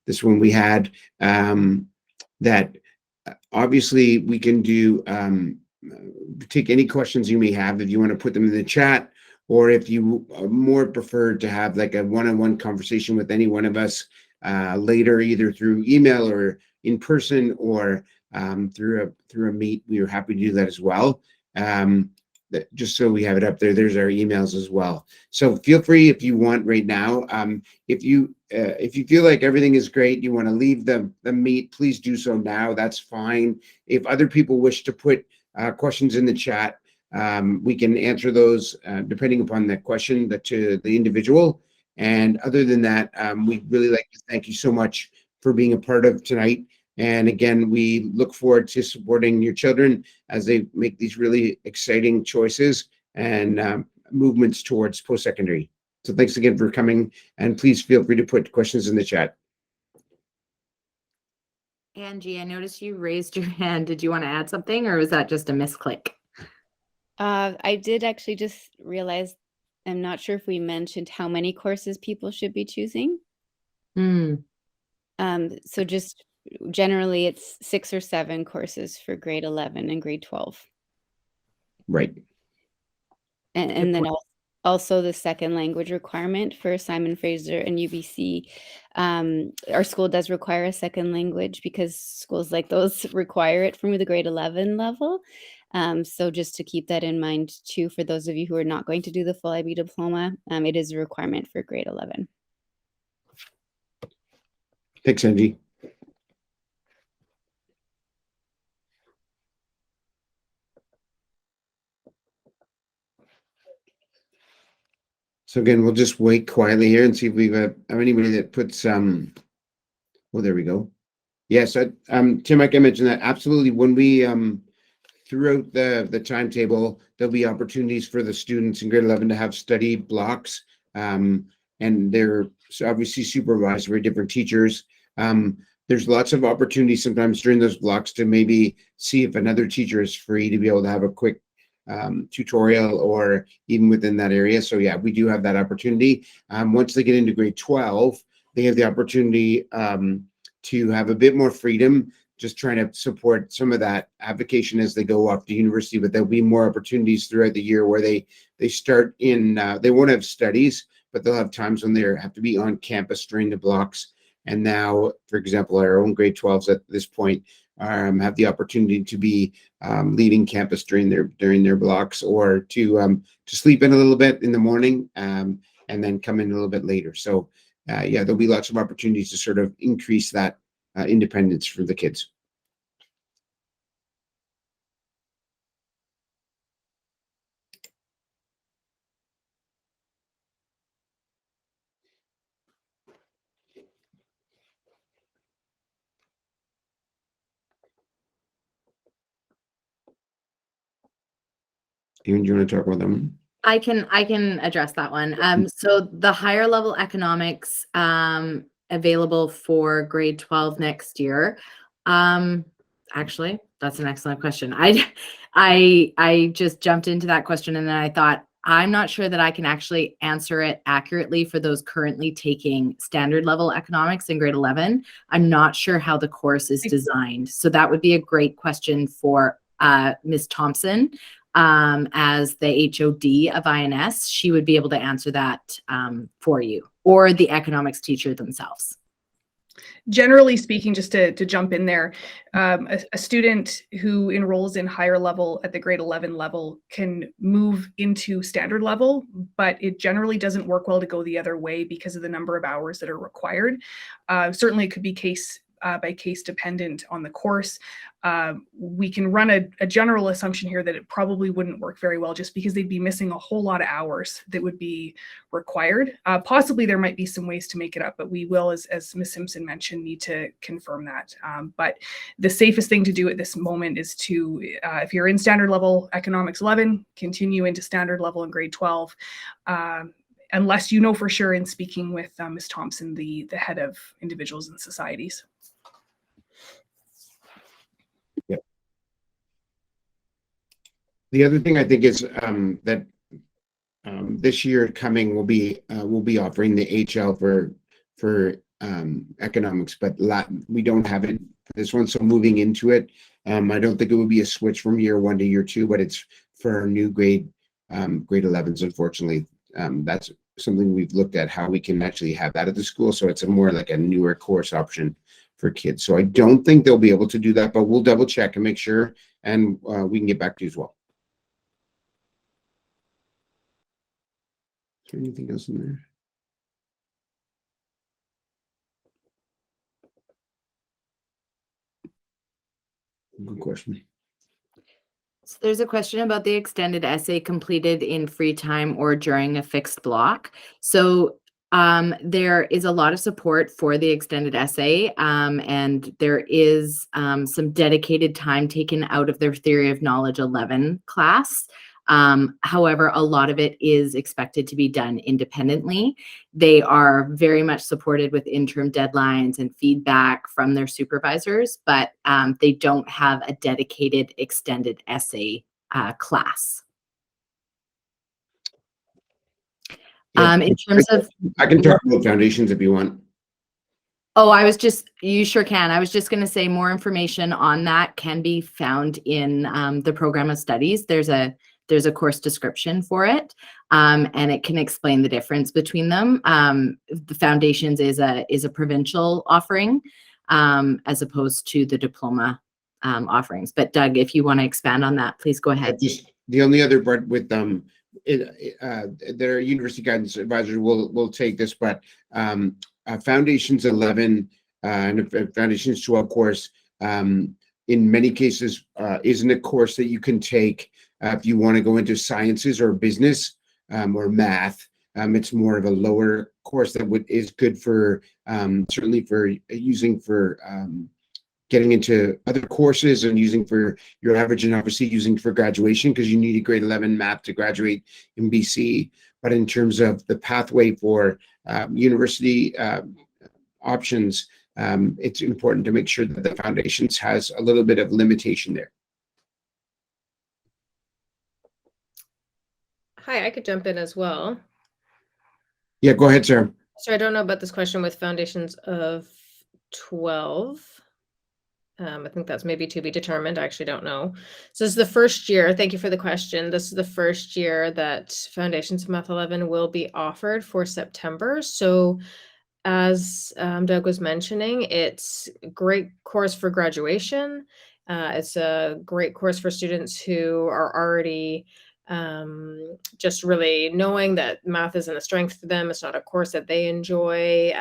this one we had that obviously we can do, take any questions you may have if you want to put them in the chat, or if you more prefer to have like a one-on-one conversation with any one of us later, either through email or in person or through a meet, we are happy to do that as well. just so we have it up there, there's our emails as well. So feel free if you want right now. If you feel like everything is great, you want to leave the meet, please do so now. That's fine. If other people wish to put questions in the chat, we can answer those depending upon the question to the individual. And other than that, we'd really like to thank you so much for being a part of tonight. And again, we look forward to supporting your children as they make these really exciting choices and movements towards post-secondary. So thanks again for coming, and please feel free to put questions in the chat. Angie, I noticed you raised your hand. Did you want to add something, or was that just a misclick? I did actually just realize, I'm not sure if we mentioned how many courses people should be choosing. So just generally it's 6 or 7 courses for grade 11 and grade 12. Right. And then also the second language requirement for Simon Fraser and UBC. Our school does require a second language because schools like those require it from the grade 11 level. So just to keep that in mind too, for those of you who are not going to do the full IB diploma, it is a requirement for grade 11. Thanks, Angie. So again, we'll just wait quietly here and see if we've have anybody that puts oh, there we go. Yes, Tim, like I mentioned that absolutely when we throughout the timetable, there'll be opportunities for the students in grade 11 to have study blocks, and they're obviously supervised by different teachers. There's lots of opportunities sometimes during those blocks to maybe see if another teacher is free to be able to have a quick tutorial or even within that area. So yeah, we do have that opportunity. Once they get into grade 12, they have the opportunity to have a bit more freedom, just trying to support some of that application as they go off to university. But there'll be more opportunities throughout the year where they start in, they won't have studies, but they'll have times when they have to be on campus during the blocks. And now, for example, our own grade 12s at this point have the opportunity to be leaving campus during their blocks, or to sleep in a little bit in the morning and then come in a little bit later. So yeah, there'll be lots of opportunities to sort of increase that independence for the kids. Erin, do you want to talk about them? I can address that one. So the higher level economics available for grade 12 next year. Actually, that's an excellent question. I just jumped into that question and then I thought, I'm not sure that I can actually answer it accurately for those currently taking standard level economics in grade 11. I'm not sure how the course is designed. So that would be a great question for Ms. Thompson. As the HOD of INS, she would be able to answer that for you, or the economics teacher themselves. Generally speaking, just to jump in there, a student who enrolls in higher level at the grade 11 level can move into standard level, but it generally doesn't work well to go the other way because of the number of hours that are required. Certainly it could be case by case dependent on the course. We can run a general assumption here that it probably wouldn't work very well just because they'd be missing a whole lot of hours that would be required. Possibly there might be some ways to make it up, but we will, as Ms. Simpson mentioned, need to confirm that. But the safest thing to do at this moment is to, if you're in standard level economics 11, continue into standard level in grade 12. Unless you know for sure in speaking with Ms. Thompson, the head of individuals and societies. The other thing I think is that this year coming we'll be offering the HL for economics, but we don't have it for this one. So moving into it, I don't think it would be a switch from year 1 to year 2, but it's for our new grade 11s. Unfortunately, that's something we've looked at how we can actually have that at the school. So it's a more like a newer course option for kids. So I don't think they'll be able to do that, but we'll double check and make sure, and we can get back to you as well. there anything else in there? Good question. So there's a question about the extended essay completed in free time or during a fixed block. So there is a lot of support for the extended essay, and there is some dedicated time taken out of their Theory of Knowledge 11 class. However, a lot of it is expected to be done independently. They are very much supported with interim deadlines and feedback from their supervisors, but they don't have a dedicated extended essay class. Yeah, In terms of, I can talk about foundations if you want. oh, you sure can. I was just going to say more information on that can be found in the program of studies. There's a course description for it, and it can explain the difference between them. The foundations is a provincial offering, as opposed to the diploma offerings. But Doug, if you want to expand on that, please go ahead. Just the only other part with their university guidance advisors will take this, but Foundations 11 and Foundations 12 course, in many cases, isn't a course that you can take if you want to go into sciences or business or math. It's more of a lower course that is good for certainly for using for getting into other courses and using for your average, and obviously using for graduation, because you need a grade 11 math to graduate in BC. But in terms of the pathway for university options, it's important to make sure that the Foundations has a little bit of limitation there. Hi, I could jump in as well. Yeah, go ahead, Sarah. So I don't know about this question with Foundations of 12. I think that's maybe to be determined. I actually don't know. So this is the first year. Thank you for the question. This is the first year that Foundations of Math 11 will be offered for September. So as Doug was mentioning, it's a great course for graduation. It's a great course for students who are already just really knowing that math isn't a strength for them. It's not a course that they enjoy.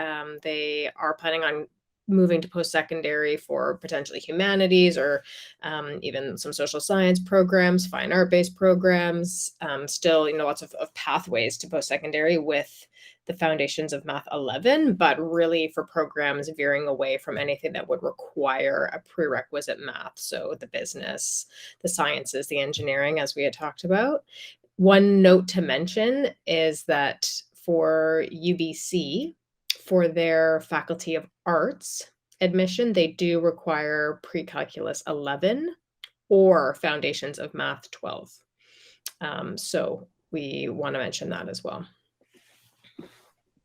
They are planning on moving to post-secondary for potentially humanities or even some social science programs, fine art-based programs. Still, lots of pathways to post-secondary with the Foundations of Math 11, but really for programs veering away from anything that would require a prerequisite math. So the business, the sciences, the engineering, as we had talked about. One note to mention is that for UBC, for their Faculty of Arts admission, they do require Pre-Calculus 11 or Foundations of Math 12. So we want to mention that as well.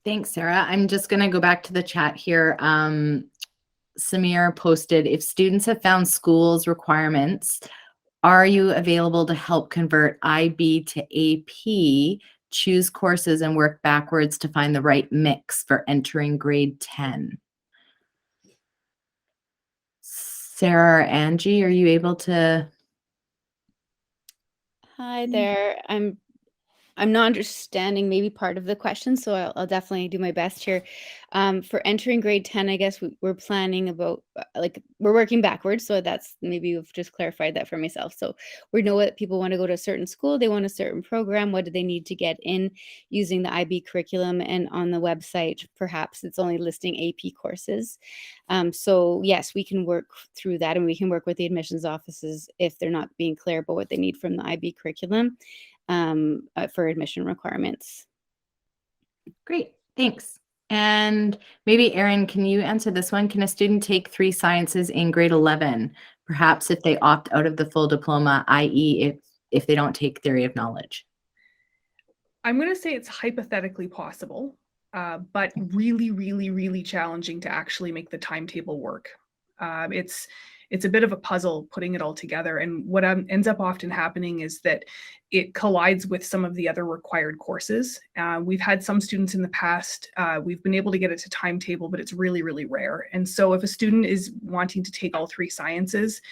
Thanks, Sarah. I'm just going to go back to the chat here. Samir posted, if students have found schools requirements, are you available to help convert IB to AP, choose courses, and work backwards to find the right mix for entering grade 10? Sarah or Angie, are you able to? Hi there. I'm not understanding maybe part of the question, so I'll definitely do my best here. For entering grade 10, I guess we're planning about, we're working backwards, so that's, maybe you've just clarified that for myself. So we know what people want to go to a certain school, they want a certain program, what do they need to get in using the IB curriculum, and on the website, perhaps it's only listing AP courses. So yes, we can work through that, and we can work with the admissions offices if they're not being clear about what they need from the IB curriculum for admission requirements. Great, thanks. And maybe Erin, can you answer this one? Can a student take 3 sciences in grade 11, perhaps if they opt out of the full diploma, i.e. if they don't take Theory of Knowledge? I'm going to say it's hypothetically possible, but really, really, really challenging to actually make the timetable work. It's a bit of a puzzle putting it all together. And what ends up often happening is that it collides with some of the other required courses. We've had some students in the past, we've been able to get it to timetable, but it's really, really rare. And so if a student is wanting to take all 3 sciences,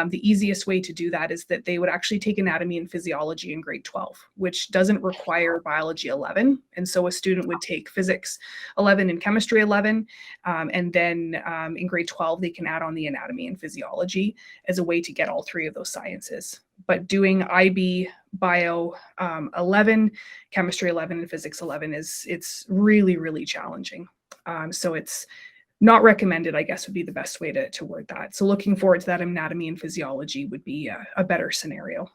the easiest way to do that is that they would actually take anatomy and physiology in grade 12, which doesn't require biology 11. And so a student would take physics 11 and chemistry 11, and then in grade 12, they can add on the anatomy and physiology as a way to get all 3 of those sciences. But doing IB, bio 11, chemistry 11, and physics 11 it's really, really challenging. So it's not recommended, I guess, would be the best way to word that. So looking forward to that anatomy and physiology would be a better scenario.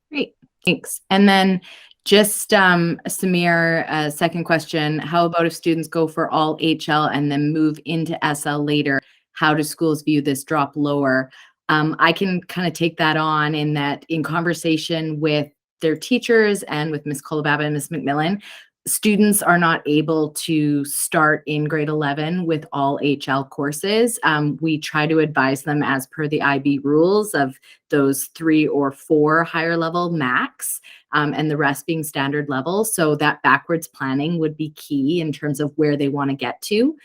Great, thanks. And then just Samir, second question, how about if students go for all HL and then move into SL later? How do schools view this drop lower? I can kind of take that on in that in conversation with their teachers and with Ms. Colibaba and Ms. MacMillan, students are not able to start in grade 11 with all HL courses. We try to advise them as per the IB rules of those 3 or 4 higher level max, and the rest being standard level. So that backwards planning would be key in terms of where they want to get to.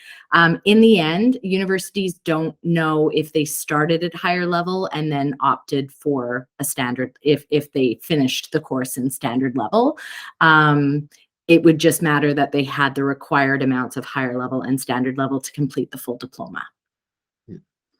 In the end, universities don't know if they started at higher level and then opted for a standard, if they finished the course in standard level. It would just matter that they had the required amounts of higher level and standard level to complete the full diploma.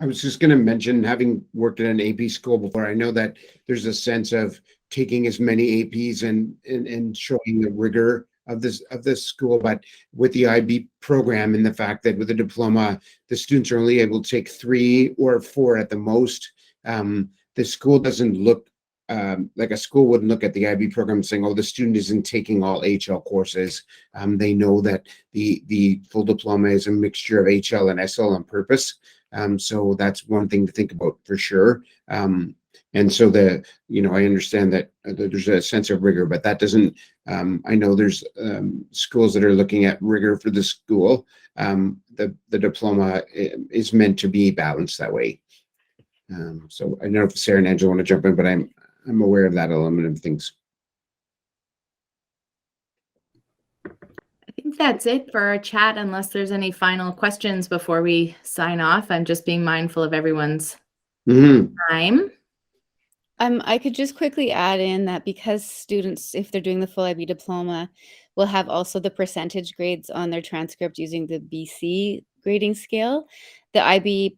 I was just going to mention, having worked at an AP school before, I know that there's a sense of taking as many APs and showing the rigor of this school, but with the IB program and the fact that with a diploma, the students are only able to take 3 or 4 at the most. The school doesn't look like a school wouldn't look at the IB program saying, oh, the student isn't taking all HL courses. They know that the full diploma is a mixture of HL and SL on purpose. So that's one thing to think about for sure. And so I understand that there's a sense of rigor, but that doesn't, I know there's schools that are looking at rigor for the school. The diploma is meant to be balanced that way. So I don't know if Sarah and Angela want to jump in, but I'm aware of that element of things. I think that's it for our chat, unless there's any final questions before we sign off. I'm just being mindful of everyone's time. I could just quickly add in that because students, if they're doing the full IB diploma, will have also the percentage grades on their transcript using the BC grading scale. The IB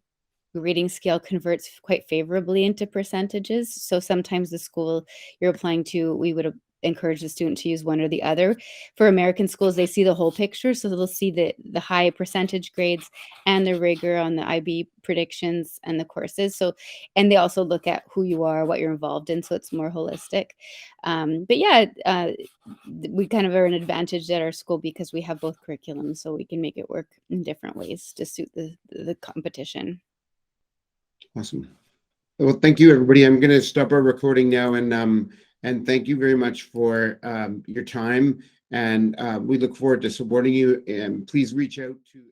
grading scale converts quite favorably into percentages. So sometimes the school you're applying to, we would encourage the student to use one or the other. For American schools, they see the whole picture. So they'll see the high percentage grades and the rigor on the IB predictions and the courses. So, and they also look at who you are, what you're involved in. So it's more holistic. But yeah, we kind of are an advantage at our school because we have both curriculums. So we can make it work in different ways to suit the competition. Awesome. Well, thank you, everybody. I'm going to stop our recording now, and thank you very much for your time. And we look forward to supporting you. And please reach out to